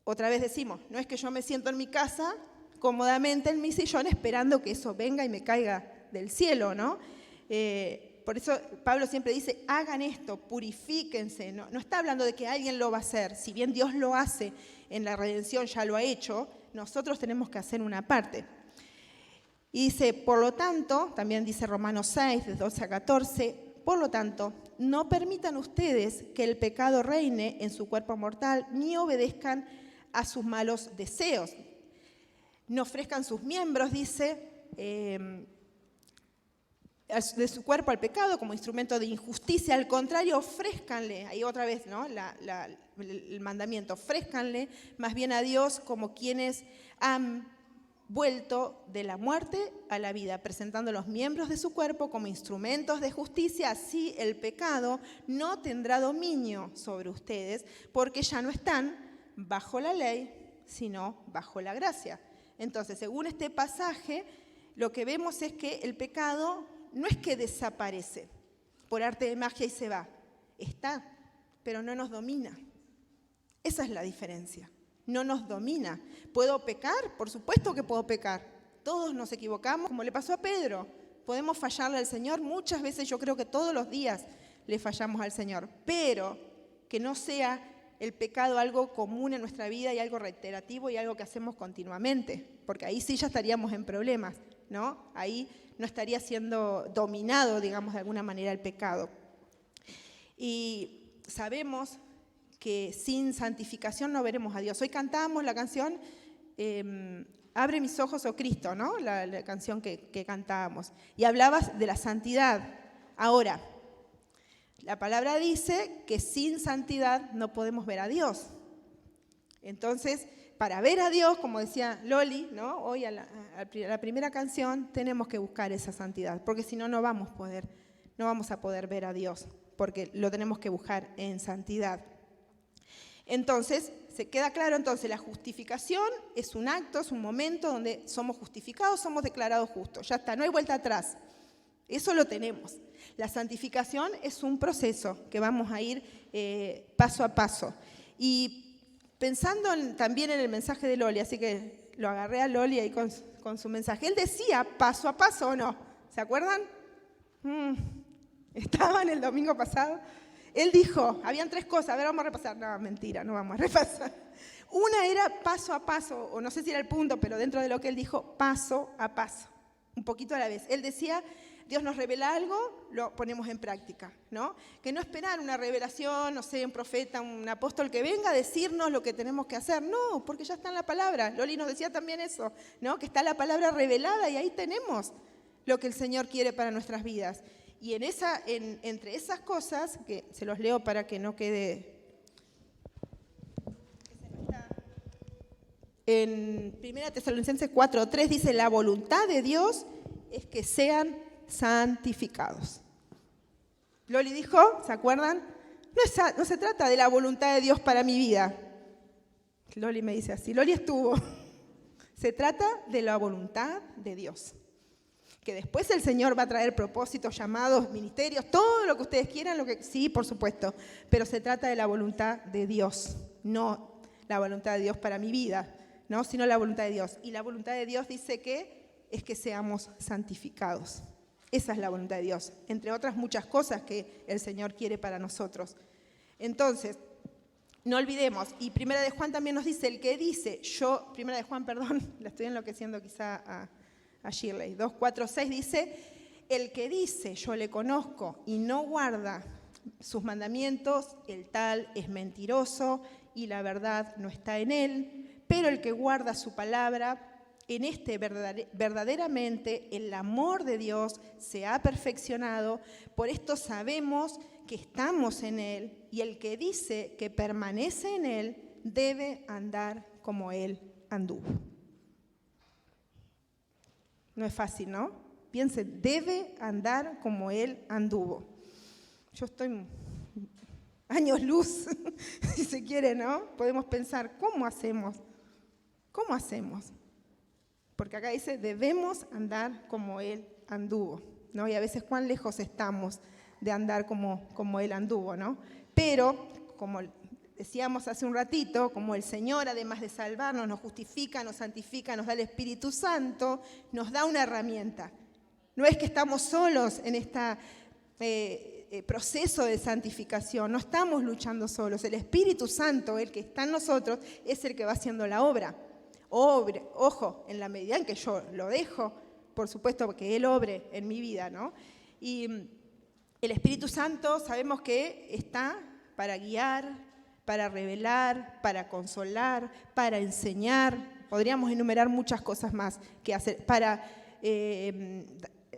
Otra vez decimos, no es que yo me siento en mi casa cómodamente en mi sillón esperando que eso venga y me caiga del cielo, ¿no? Por eso Pablo siempre dice, hagan esto, purifíquense. No está hablando de que alguien lo va a hacer. Si bien Dios lo hace en la redención, ya lo ha hecho, nosotros tenemos que hacer una parte. Y dice, por lo tanto, también dice Romanos 6, de 12 a 14, por lo tanto, no permitan ustedes que el pecado reine en su cuerpo mortal, ni obedezcan a sus malos deseos. No ofrezcan sus miembros, dice, de su cuerpo al pecado como instrumento de injusticia. Al contrario, ofrézcanle, ahí otra vez, ¿no? El mandamiento, ofrézcanle más bien a Dios como quienes han vuelto de la muerte a la vida, presentando los miembros de su cuerpo como instrumentos de justicia. Así el pecado no tendrá dominio sobre ustedes, porque ya no están bajo la ley, sino bajo la gracia. Entonces, según este pasaje, lo que vemos es que el pecado no es que desaparece por arte de magia y se va. Está, pero no nos domina. Esa es la diferencia. No nos domina. ¿Puedo pecar? Por supuesto que puedo pecar. Todos nos equivocamos, como le pasó a Pedro. Podemos fallarle al Señor. Muchas veces, yo creo que todos los días le fallamos al Señor. Pero que no sea el pecado algo común en nuestra vida y algo reiterativo y algo que hacemos continuamente. Porque ahí sí ya estaríamos en problemas, ¿no? Ahí no estaría siendo dominado, digamos, de alguna manera el pecado. Y sabemos que sin santificación no veremos a Dios. Hoy cantábamos la canción Abre mis ojos, oh Cristo, ¿no? La canción que cantábamos. Y hablabas de la santidad. Ahora, la palabra dice que sin santidad no podemos ver a Dios. Entonces, para ver a Dios, como decía Loli, ¿no? Hoy a la primera canción, tenemos que buscar esa santidad, porque si no, no vamos a poder ver a Dios, porque lo tenemos que buscar en santidad. Entonces, se queda claro, entonces la justificación es un acto, es un momento donde somos justificados, somos declarados justos. Ya está, no hay vuelta atrás. Eso lo tenemos. La santificación es un proceso que vamos a ir paso a paso. Y pensando también en el mensaje de Loli, así que lo agarré a Loli ahí con su mensaje. Él decía paso a paso, ¿o no? ¿Se acuerdan? Estaban el domingo pasado. Él dijo, habían 3 cosas, a ver, vamos a repasar. No, mentira, no vamos a repasar. Una era paso a paso, o no sé si era el punto, pero dentro de lo que él dijo, paso a paso, un poquito a la vez. Él decía, Dios nos revela algo, lo ponemos en práctica, ¿no? Que no esperar una revelación, no sé, un profeta, un apóstol que venga a decirnos lo que tenemos que hacer. No, porque ya está en la palabra. Loli nos decía también eso, ¿no? Que está la palabra revelada y ahí tenemos lo que el Señor quiere para nuestras vidas. Y entre esas cosas, que se los leo para que no quede... En 1 Tesalonicenses 4:3 dice, la voluntad de Dios es que sean santificados. Loli dijo, ¿se acuerdan? No se trata de la voluntad de Dios para mi vida. Loli me dice así, Loli estuvo. Se trata de la voluntad de Dios. Que después el Señor va a traer propósitos, llamados, ministerios, todo lo que ustedes quieran, sí, por supuesto, pero se trata de la voluntad de Dios, no la voluntad de Dios para mi vida, ¿no? Sino la voluntad de Dios. Y la voluntad de Dios dice que es que seamos santificados. Esa es la voluntad de Dios, entre otras muchas cosas que el Señor quiere para nosotros. Entonces, no olvidemos, y Primera de Juan también nos dice, el que dice, Primera de Juan, perdón, la estoy enloqueciendo quizá a Shirley, 2:4-6 dice, el que dice yo le conozco y no guarda sus mandamientos, el tal es mentiroso y la verdad no está en él, pero el que guarda su palabra, en este verdaderamente el amor de Dios se ha perfeccionado, por esto sabemos que estamos en él y el que dice que permanece en él debe andar como él anduvo. No es fácil, ¿no? Piensen, debe andar como él anduvo. Yo estoy años luz, si se quiere, ¿no? Podemos pensar, ¿cómo hacemos? ¿Cómo hacemos? Porque acá dice, debemos andar como él anduvo, ¿no? Y a veces cuán lejos estamos de andar como él anduvo, ¿no? Pero, como decíamos hace un ratito, como el Señor, además de salvarnos, nos justifica, nos santifica, nos da el Espíritu Santo, nos da una herramienta. No es que estamos solos en este proceso de santificación, no estamos luchando solos. El Espíritu Santo, el que está en nosotros, es el que va haciendo la obra. Ojo, en la medida en que yo lo dejo, por supuesto que Él obre en mi vida, ¿no? Y el Espíritu Santo sabemos que está para guiar, para revelar, para consolar, para enseñar. Podríamos enumerar muchas cosas más que hacer, para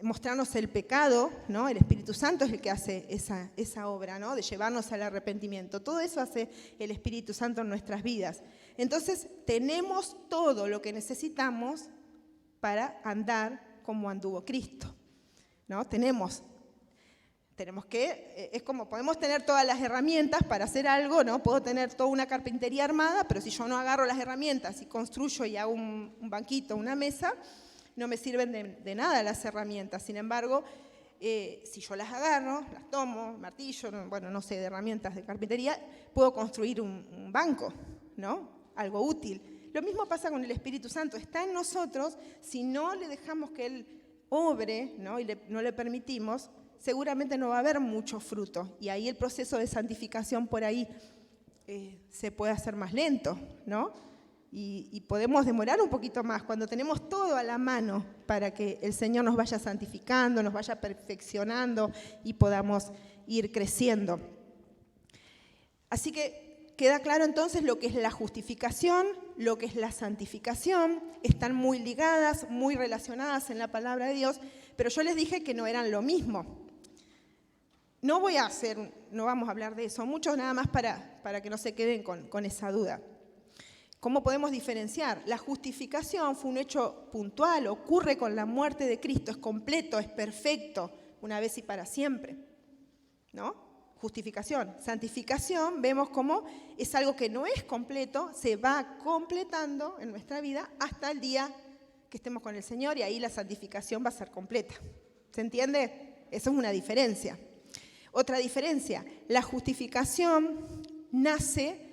mostrarnos el pecado, ¿no? El Espíritu Santo es el que hace esa obra, ¿no? De llevarnos al arrepentimiento. Todo eso hace el Espíritu Santo en nuestras vidas. Entonces, tenemos todo lo que necesitamos para andar como anduvo Cristo, ¿no? Tenemos que, es como podemos tener todas las herramientas para hacer algo, ¿no? Puedo tener toda una carpintería armada, pero si yo no agarro las herramientas y construyo y hago un banquito, una mesa, no me sirven de nada las herramientas. Sin embargo, si yo las agarro, las tomo, martillo, bueno, no sé, de herramientas de carpintería, puedo construir un banco, ¿no? Algo útil. Lo mismo pasa con el Espíritu Santo. Está en nosotros, si no le dejamos que Él obre, ¿no? Y no le permitimos, seguramente no va a haber mucho fruto. Y ahí el proceso de santificación por ahí se puede hacer más lento, ¿no? Y podemos demorar un poquito más cuando tenemos todo a la mano para que el Señor nos vaya santificando, nos vaya perfeccionando y podamos ir creciendo. Así que queda claro entonces lo que es la justificación, lo que es la santificación, están muy ligadas, muy relacionadas en la palabra de Dios, pero yo les dije que no eran lo mismo. No vamos a hablar de eso mucho, nada más para que no se queden con esa duda. ¿Cómo podemos diferenciar? La justificación fue un hecho puntual, ocurre con la muerte de Cristo, es completo, es perfecto, una vez y para siempre, ¿no? Justificación. Santificación, vemos cómo es algo que no es completo, se va completando en nuestra vida hasta el día que estemos con el Señor y ahí la santificación va a ser completa. ¿Se entiende? Eso es una diferencia. Otra diferencia, la justificación nace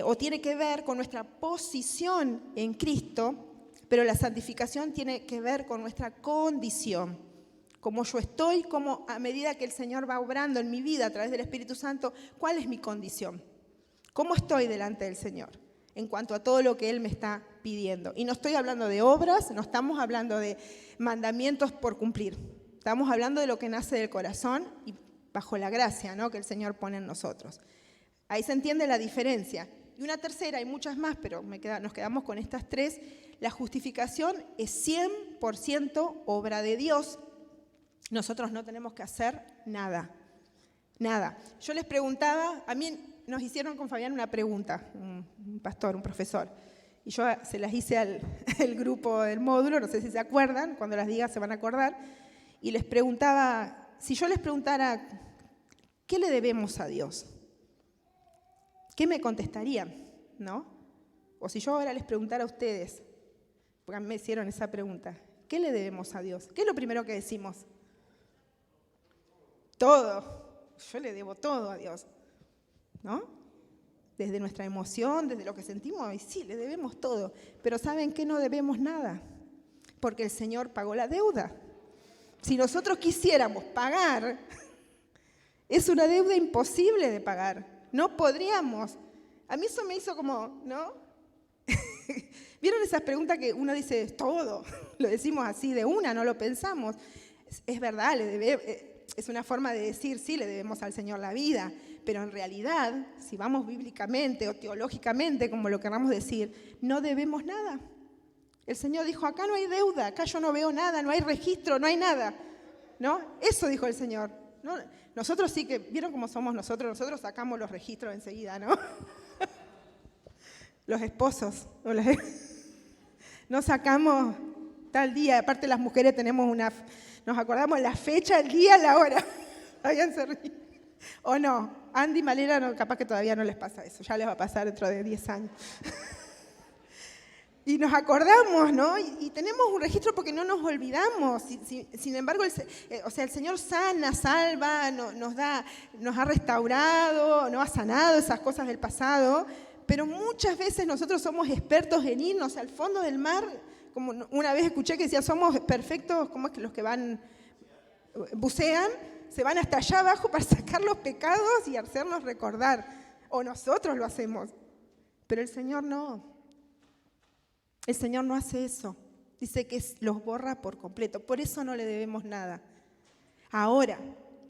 o tiene que ver con nuestra posición en Cristo, pero la santificación tiene que ver con nuestra condición. Como yo estoy, como a medida que el Señor va obrando en mi vida a través del Espíritu Santo, ¿cuál es mi condición? ¿Cómo estoy delante del Señor en cuanto a todo lo que Él me está pidiendo? Y no estoy hablando de obras, no estamos hablando de mandamientos por cumplir. Estamos hablando de lo que nace del corazón y bajo la gracia, ¿no?, que el Señor pone en nosotros. Ahí se entiende la diferencia. Y una tercera, hay muchas más, pero nos quedamos con estas tres. La justificación es 100% obra de Dios. Nosotros no tenemos que hacer nada. Nada. Yo les preguntaba, a mí nos hicieron con Fabián una pregunta, un pastor, un profesor. Y yo se las hice al grupo del módulo, no sé si se acuerdan, cuando las diga se van a acordar. Y les preguntaba, si yo les preguntara, ¿qué le debemos a Dios? ¿Qué me contestarían? ¿No? O si yo ahora les preguntara a ustedes, porque me hicieron esa pregunta, ¿qué le debemos a Dios? ¿Qué es lo primero que decimos? Todo. Yo le debo todo a Dios, ¿no? Desde nuestra emoción, desde lo que sentimos, y sí, le debemos todo. Pero ¿saben qué? No debemos nada, porque el Señor pagó la deuda. Si nosotros quisiéramos pagar, es una deuda imposible de pagar. No podríamos. A mí eso me hizo como, ¿no? ¿Vieron esas preguntas que uno dice, todo? Lo decimos así de una, no lo pensamos. Es verdad, es una forma de decir, sí, le debemos al Señor la vida, pero en realidad, si vamos bíblicamente o teológicamente, como lo queramos decir, no debemos nada. El Señor dijo, acá no hay deuda, acá yo no veo nada, no hay registro, no hay nada, ¿no? Eso dijo el Señor. ¿No? Nosotros sí que, ¿vieron cómo somos nosotros? Nosotros sacamos los registros enseguida, ¿no? Los esposos. No sacamos tal día, aparte las mujeres tenemos nos acordamos la fecha, el día, la hora. Háganse reír. O no, Andy y Malena no, capaz que todavía no les pasa eso, ya les va a pasar dentro de 10 años. Y nos acordamos, ¿no? Y tenemos un registro porque no nos olvidamos. Sin embargo, el Señor sana, salva, nos ha restaurado, nos ha sanado esas cosas del pasado. Pero muchas veces nosotros somos expertos en irnos al fondo del mar. Como una vez escuché que decía, somos perfectos, ¿cómo es que los que bucean, se van hasta allá abajo para sacar los pecados y hacernos recordar? O nosotros lo hacemos. Pero el Señor no. El Señor no hace eso. Dice que los borra por completo. Por eso no le debemos nada. Ahora,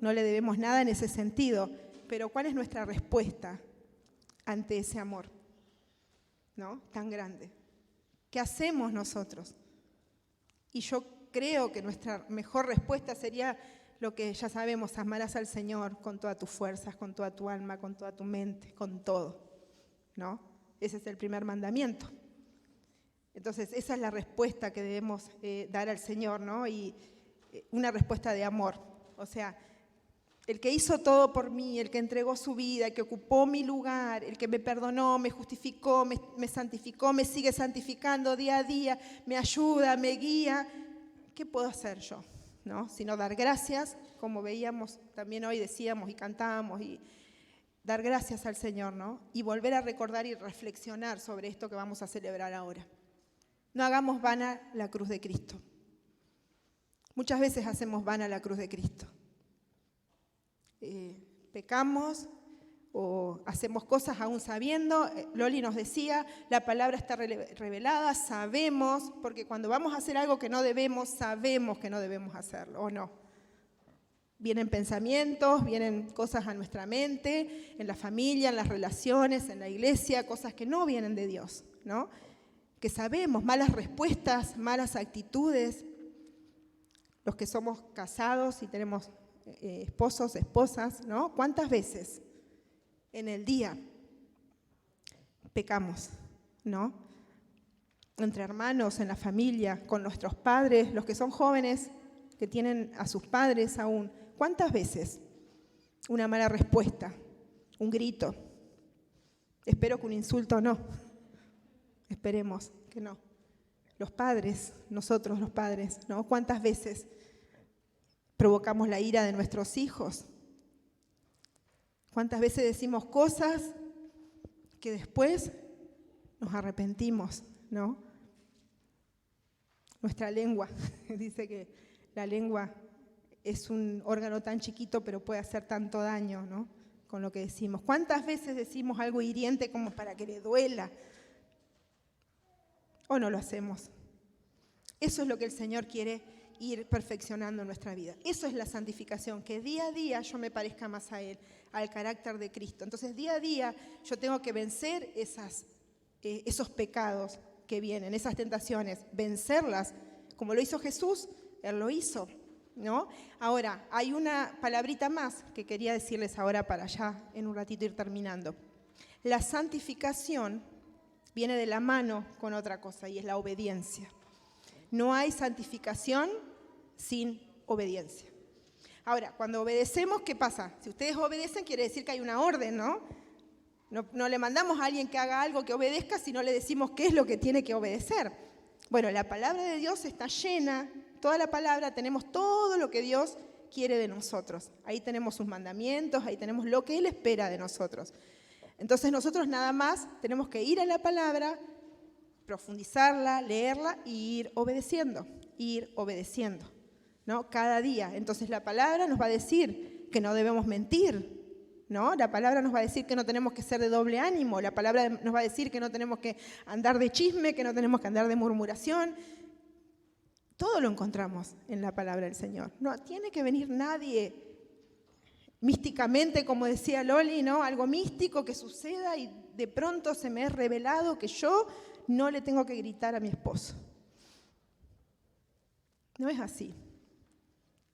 no le debemos nada en ese sentido. Pero ¿cuál es nuestra respuesta ante ese amor, ¿no?, tan grande? ¿Qué hacemos nosotros? Y yo creo que nuestra mejor respuesta sería lo que ya sabemos: amarás al Señor con todas tus fuerzas, con toda tu alma, con toda tu mente, con todo, ¿no? Ese es el primer mandamiento. Entonces, esa es la respuesta que debemos dar al Señor, ¿no? Y una respuesta de amor. O sea, el que hizo todo por mí, el que entregó su vida, el que ocupó mi lugar, el que me perdonó, me justificó, me santificó, me sigue santificando día a día, me ayuda, me guía. ¿Qué puedo hacer yo? ¿No? Sino dar gracias, como veíamos también hoy, decíamos y cantábamos, y dar gracias al Señor, ¿no? Y volver a recordar y reflexionar sobre esto que vamos a celebrar ahora. No hagamos vana la cruz de Cristo. Muchas veces hacemos vana la cruz de Cristo. Pecamos o hacemos cosas aún sabiendo. Loli nos decía, la palabra está revelada, sabemos, porque cuando vamos a hacer algo que no debemos, sabemos que no debemos hacerlo, ¿o no? Vienen pensamientos, vienen cosas a nuestra mente, en la familia, en las relaciones, en la iglesia, cosas que no vienen de Dios, ¿no? Que sabemos, malas respuestas, malas actitudes. Los que somos casados y tenemos esposos, esposas, ¿no? ¿Cuántas veces en el día pecamos, ¿no? Entre hermanos, en la familia, con nuestros padres, los que son jóvenes, que tienen a sus padres aún. ¿Cuántas veces una mala respuesta, un grito? Espero que un insulto no. Esperemos que no. Los padres, nosotros los padres, ¿no? ¿Cuántas veces provocamos la ira de nuestros hijos? ¿Cuántas veces decimos cosas que después nos arrepentimos, ¿no? Nuestra lengua, dice que la lengua es un órgano tan chiquito, pero puede hacer tanto daño, ¿no? Con lo que decimos. ¿Cuántas veces decimos algo hiriente como para que le duela? ¿O no lo hacemos? Eso es lo que el Señor quiere ir perfeccionando en nuestra vida. Eso es la santificación, que día a día yo me parezca más a Él, al carácter de Cristo. Entonces, día a día yo tengo que vencer esos pecados que vienen, esas tentaciones, vencerlas. Como lo hizo Jesús, Él lo hizo, ¿no? Ahora, hay una palabrita más que quería decirles ahora para ya en un ratito ir terminando. La santificación viene de la mano con otra cosa y es la obediencia. No hay santificación sin obediencia. Ahora, cuando obedecemos, ¿qué pasa? Si ustedes obedecen, quiere decir que hay una orden, ¿no? No le mandamos a alguien que haga algo que obedezca, sino le decimos qué es lo que tiene que obedecer. Bueno, la palabra de Dios está llena, toda la palabra, tenemos todo lo que Dios quiere de nosotros. Ahí tenemos sus mandamientos, ahí tenemos lo que Él espera de nosotros. Entonces nosotros nada más tenemos que ir a la palabra, profundizarla, leerla y ir obedeciendo, ¿no? Cada día. Entonces la palabra nos va a decir que no debemos mentir, ¿no? La palabra nos va a decir que no tenemos que ser de doble ánimo, la palabra nos va a decir que no tenemos que andar de chisme, que no tenemos que andar de murmuración. Todo lo encontramos en la palabra del Señor. No tiene que venir nadie místicamente, como decía Loli, ¿no? Algo místico que suceda y de pronto se me es revelado que yo no le tengo que gritar a mi esposo. No es así.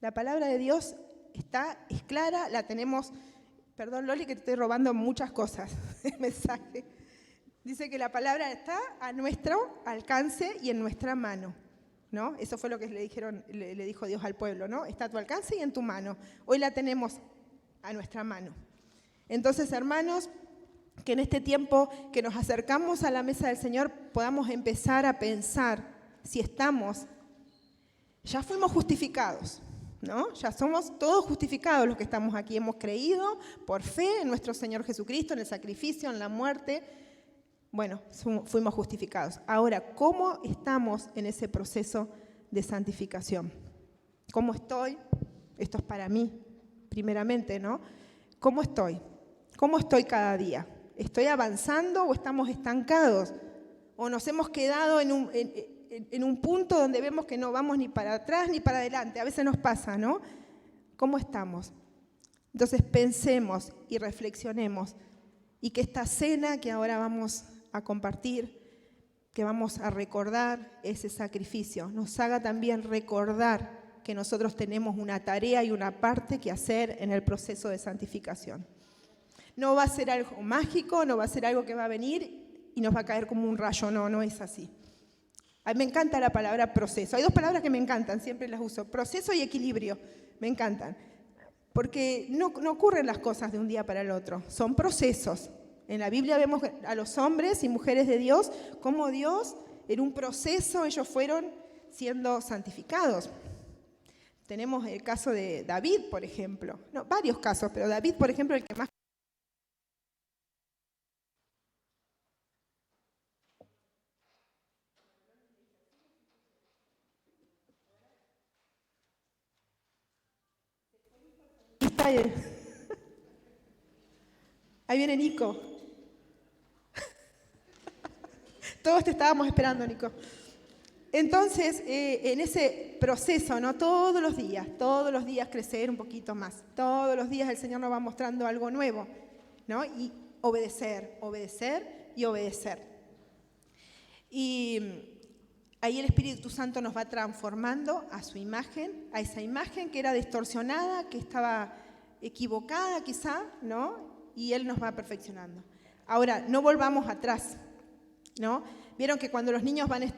La palabra de Dios es clara, la tenemos. Perdón, Loli, que te estoy robando muchas cosas. El mensaje dice que la palabra está a nuestro alcance y en nuestra mano, ¿no? Eso fue lo que le dijo Dios al pueblo, ¿no? Está a tu alcance y en tu mano. Hoy la tenemos a nuestra mano. Entonces, hermanos, que en este tiempo que nos acercamos a la mesa del Señor podamos empezar a pensar si ya fuimos justificados, ¿no? Ya somos todos justificados los que estamos aquí. Hemos creído por fe en nuestro Señor Jesucristo, en el sacrificio, en la muerte. Bueno, fuimos justificados. Ahora, ¿cómo estamos en ese proceso de santificación? ¿Cómo estoy? Esto es para mí, primeramente, ¿no? ¿Cómo estoy? ¿Cómo estoy cada día? ¿Estoy avanzando o estamos estancados? ¿O nos hemos quedado en un punto donde vemos que no vamos ni para atrás ni para adelante? A veces nos pasa, ¿no? ¿Cómo estamos? Entonces pensemos y reflexionemos y que esta cena que ahora vamos a compartir, que vamos a recordar ese sacrificio, nos haga también recordar que nosotros tenemos una tarea y una parte que hacer en el proceso de santificación. No va a ser algo mágico, no va a ser algo que va a venir y nos va a caer como un rayo, no es así. A mí me encanta la palabra proceso. Hay dos palabras que me encantan, siempre las uso, proceso y equilibrio, me encantan. Porque no ocurren las cosas de un día para el otro, son procesos. En la Biblia vemos a los hombres y mujeres de Dios, como Dios, en un proceso, ellos fueron siendo santificados. Tenemos el caso de David, por ejemplo. No, varios casos, pero David, por ejemplo, el que más... Ahí viene Nico. Todos te estábamos esperando, Nico. Entonces, en ese proceso, ¿no? Todos los días crecer un poquito más. Todos los días el Señor nos va mostrando algo nuevo, ¿no? Y obedecer, obedecer y obedecer. Y ahí el Espíritu Santo nos va transformando a su imagen, a esa imagen que era distorsionada, que estaba equivocada quizá, ¿no? Y Él nos va perfeccionando. Ahora, no volvamos atrás, ¿no? Vieron que cuando los niños van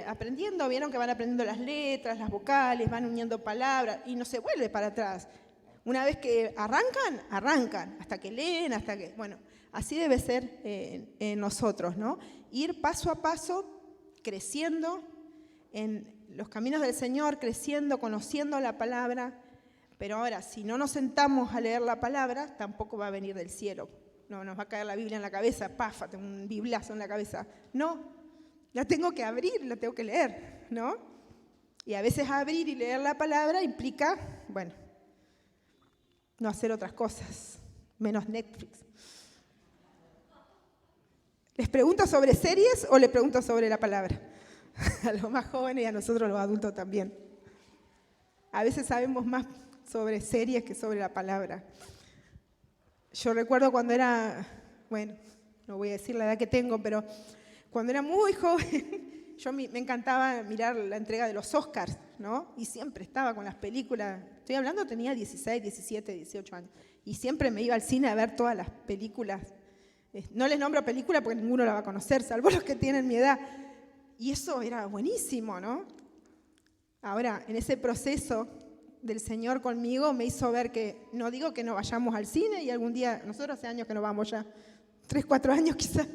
aprendiendo, vieron que van aprendiendo las letras, las vocales, van uniendo palabras y no se vuelve para atrás. Una vez que arrancan, hasta que leen, bueno, así debe ser en nosotros, ¿no? Ir paso a paso, creciendo en los caminos del Señor, creciendo, conociendo la palabra. Pero ahora, si no nos sentamos a leer la palabra, tampoco va a venir del cielo. No nos va a caer la Biblia en la cabeza, ¡paf!, tengo un biblazo en la cabeza. No, la tengo que abrir, la tengo que leer, ¿no? Y a veces abrir y leer la palabra implica, bueno, no hacer otras cosas, menos Netflix. ¿Les pregunto sobre series o les pregunto sobre la palabra? A los más jóvenes y a nosotros los adultos también. A veces sabemos más sobre series que sobre la palabra. Yo recuerdo cuando era, bueno, no voy a decir la edad que tengo, pero cuando era muy joven, me encantaba mirar la entrega de los Oscars, ¿no? Y siempre estaba con las películas, estoy hablando, tenía 16, 17, 18 años, y siempre me iba al cine a ver todas las películas. No les nombro película porque ninguno la va a conocer, salvo los que tienen mi edad. Y eso era buenísimo, ¿no? Ahora, en ese proceso del Señor conmigo me hizo ver que, no digo que no vayamos al cine y algún día, nosotros hace años que no vamos ya, 3, 4 años quizás,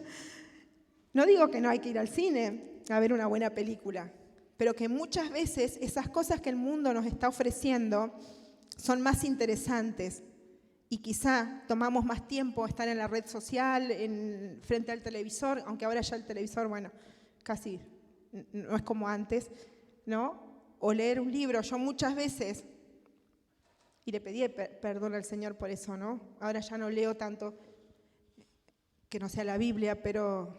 no digo que no hay que ir al cine a ver una buena película, pero que muchas veces esas cosas que el mundo nos está ofreciendo son más interesantes y quizá tomamos más tiempo estar en la red social, frente al televisor, aunque ahora ya el televisor, bueno, casi no es como antes, ¿no? O leer un libro. Yo muchas veces, y le pedí perdón al Señor por eso, ¿no? Ahora ya no leo tanto que no sea la Biblia, pero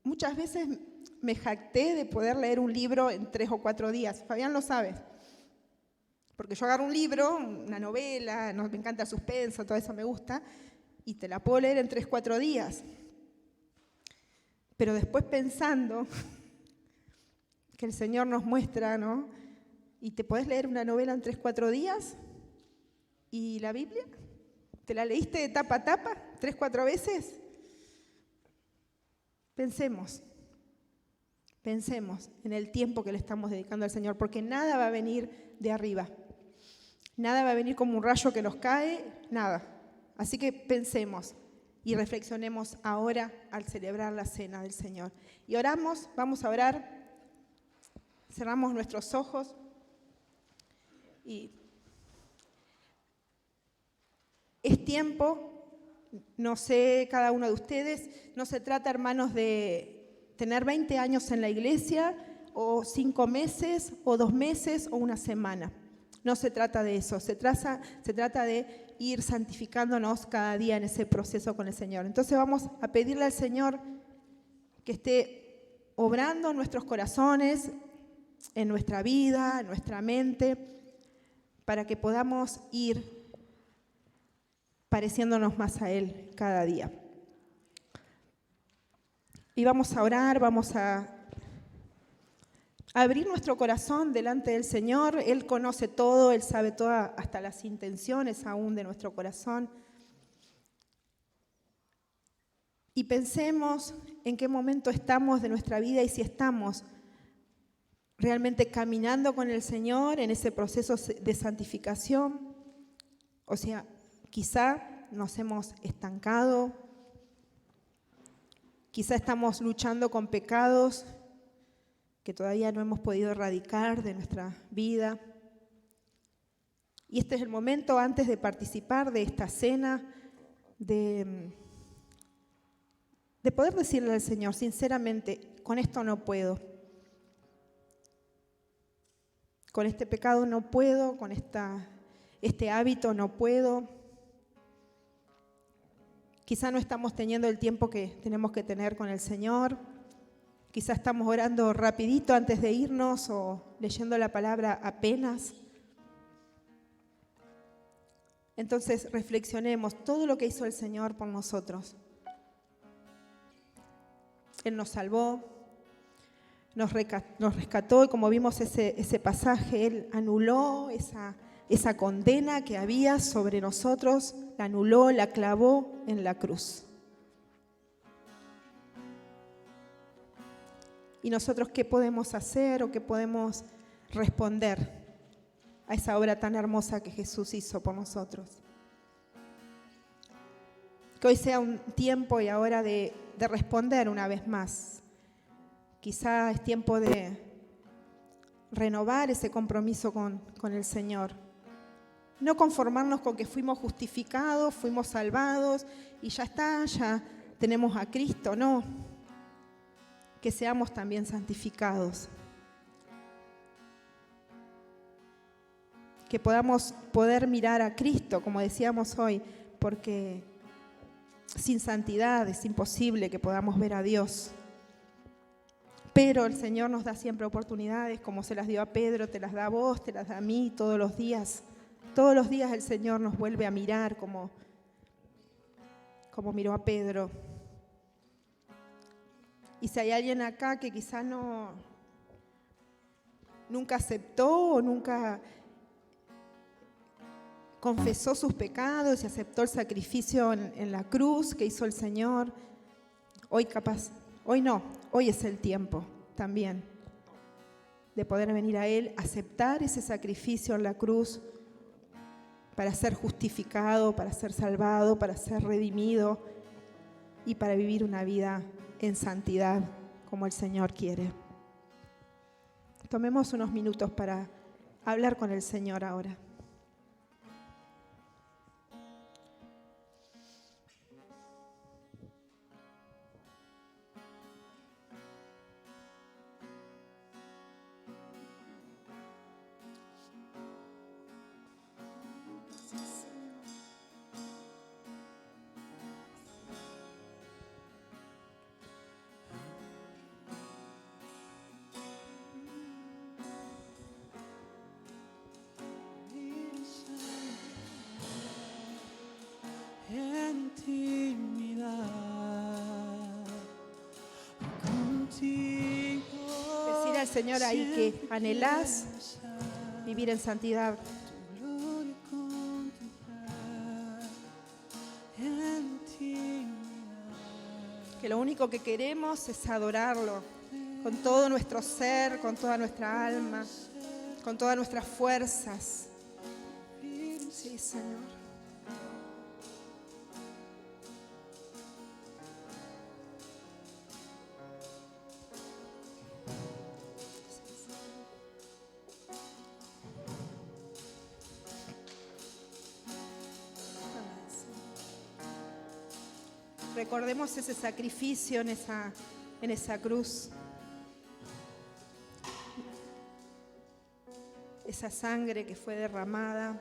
muchas veces me jacté de poder leer un libro en 3 o 4 días. Fabián lo sabe. Porque yo agarro un libro, una novela, me encanta el suspenso, todo eso me gusta, y te la puedo leer en 3 o 4 días. Pero después pensando que el Señor nos muestra, ¿no? ¿Y te podés leer una novela en 3 o 4 días? ¿Y la Biblia? ¿Te la leíste de tapa a tapa 3 o 4 veces? Pensemos en el tiempo que le estamos dedicando al Señor, porque nada va a venir de arriba. Nada va a venir como un rayo que nos cae, nada. Así que pensemos y reflexionemos ahora al celebrar la cena del Señor. Y oramos, vamos a orar, cerramos nuestros ojos y es tiempo, no sé, cada uno de ustedes, no se trata, hermanos, de tener 20 años en la iglesia o 5 meses o 2 meses o una semana. No se trata de eso, se trata de ir santificándonos cada día en ese proceso con el Señor. Entonces vamos a pedirle al Señor que esté obrando en nuestros corazones, en nuestra vida, en nuestra mente, para que podamos ir pareciéndonos más a Él cada día. Y vamos a orar, vamos a abrir nuestro corazón delante del Señor. Él conoce todo, Él sabe todas, hasta las intenciones aún de nuestro corazón. Y pensemos en qué momento estamos de nuestra vida y si estamos realmente caminando con el Señor en ese proceso de santificación. O sea, quizá nos hemos estancado, quizá estamos luchando con pecados que todavía no hemos podido erradicar de nuestra vida. Y este es el momento, antes de participar de esta cena, de poder decirle al Señor, sinceramente, con esto no puedo. Con este pecado no puedo, con este hábito no puedo. Quizá no estamos teniendo el tiempo que tenemos que tener con el Señor. Quizás estamos orando rapidito antes de irnos o leyendo la palabra apenas. Entonces reflexionemos todo lo que hizo el Señor por nosotros. Él nos salvó, nos rescató y como vimos ese pasaje, Él anuló esa condena que había sobre nosotros, la anuló, la clavó en la cruz. ¿Y nosotros qué podemos hacer o qué podemos responder a esa obra tan hermosa que Jesús hizo por nosotros? Que hoy sea un tiempo y ahora de responder una vez más. Quizá es tiempo de renovar ese compromiso con el Señor. No conformarnos con que fuimos justificados, fuimos salvados y ya está, ya tenemos a Cristo, no. Que seamos también santificados. Que podamos poder mirar a Cristo, como decíamos hoy, porque sin santidad es imposible que podamos ver a Dios. Pero el Señor nos da siempre oportunidades, como se las dio a Pedro, te las da a vos, te las da a mí todos los días. Todos los días el Señor nos vuelve a mirar como miró a Pedro. Y si hay alguien acá que quizá nunca aceptó o nunca confesó sus pecados y aceptó el sacrificio en la cruz que hizo el Señor, hoy es el tiempo también de poder venir a Él, aceptar ese sacrificio en la cruz para ser justificado, para ser salvado, para ser redimido y para vivir una vida en santidad como el Señor quiere. Tomemos unos minutos para hablar con el Señor ahora. Decir al Señor ahí que anhelás vivir en santidad. Que lo único que queremos es adorarlo con todo nuestro ser, con toda nuestra alma, con todas nuestras fuerzas. Sí, Señor. Recordemos ese sacrificio en esa cruz. Esa sangre que fue derramada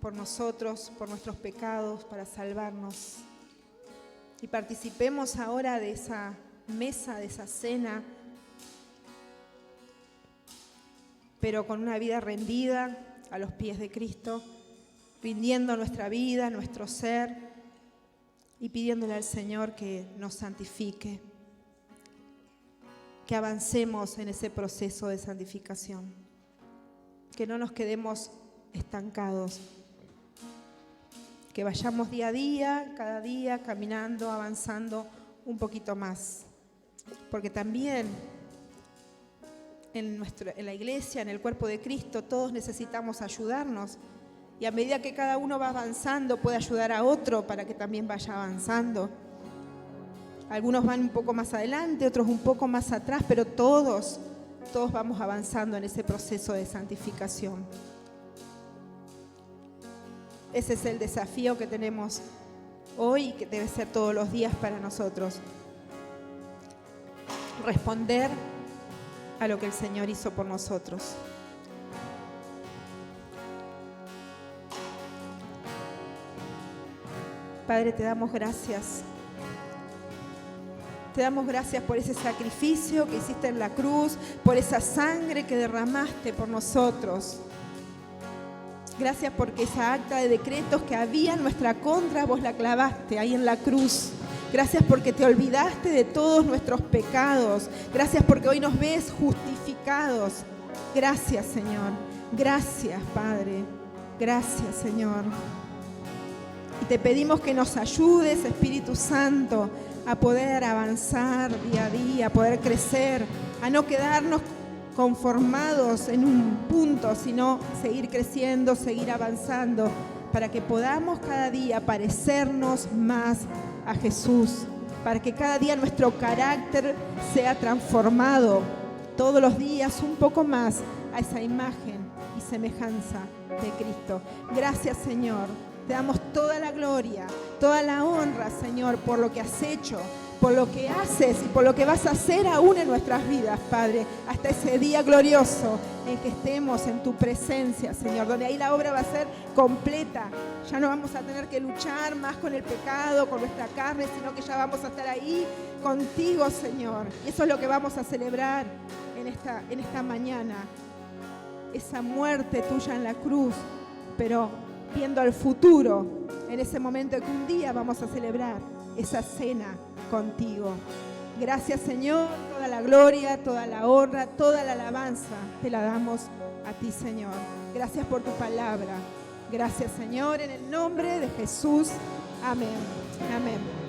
por nosotros, por nuestros pecados, para salvarnos. Y participemos ahora de esa mesa, de esa cena, pero con una vida rendida a los pies de Cristo, rindiendo nuestra vida, nuestro ser, y pidiéndole al Señor que nos santifique, que avancemos en ese proceso de santificación, que no nos quedemos estancados, que vayamos día a día, cada día, caminando, avanzando un poquito más, porque también en la iglesia, en el cuerpo de Cristo, todos necesitamos ayudarnos. Y a medida que cada uno va avanzando, puede ayudar a otro para que también vaya avanzando. Algunos van un poco más adelante, otros un poco más atrás, pero todos vamos avanzando en ese proceso de santificación. Ese es el desafío que tenemos hoy y que debe ser todos los días para nosotros. Responder a lo que el Señor hizo por nosotros. Padre, te damos gracias. Te damos gracias por ese sacrificio que hiciste en la cruz, por esa sangre que derramaste por nosotros. Gracias porque esa acta de decretos que había en nuestra contra, vos la clavaste ahí en la cruz. Gracias porque te olvidaste de todos nuestros pecados. Gracias porque hoy nos ves justificados. Gracias, Señor. Gracias, Padre. Gracias, Señor. Y te pedimos que nos ayudes, Espíritu Santo, a poder avanzar día a día, a poder crecer, a no quedarnos conformados en un punto, sino seguir creciendo, seguir avanzando, para que podamos cada día parecernos más a Jesús, para que cada día nuestro carácter sea transformado todos los días un poco más a esa imagen y semejanza de Cristo. Gracias, Señor. Te damos toda la gloria, toda la honra, Señor, por lo que has hecho, por lo que haces y por lo que vas a hacer aún en nuestras vidas, Padre, hasta ese día glorioso en que estemos en tu presencia, Señor, donde ahí la obra va a ser completa. Ya no vamos a tener que luchar más con el pecado, con nuestra carne, sino que ya vamos a estar ahí contigo, Señor. Y eso es lo que vamos a celebrar en esta mañana, esa muerte tuya en la cruz, pero viendo al futuro, en ese momento que un día vamos a celebrar esa cena contigo. Gracias, Señor, toda la gloria, toda la honra, toda la alabanza te la damos a ti, Señor. Gracias por tu palabra. Gracias, Señor, en el nombre de Jesús. Amén. Amén.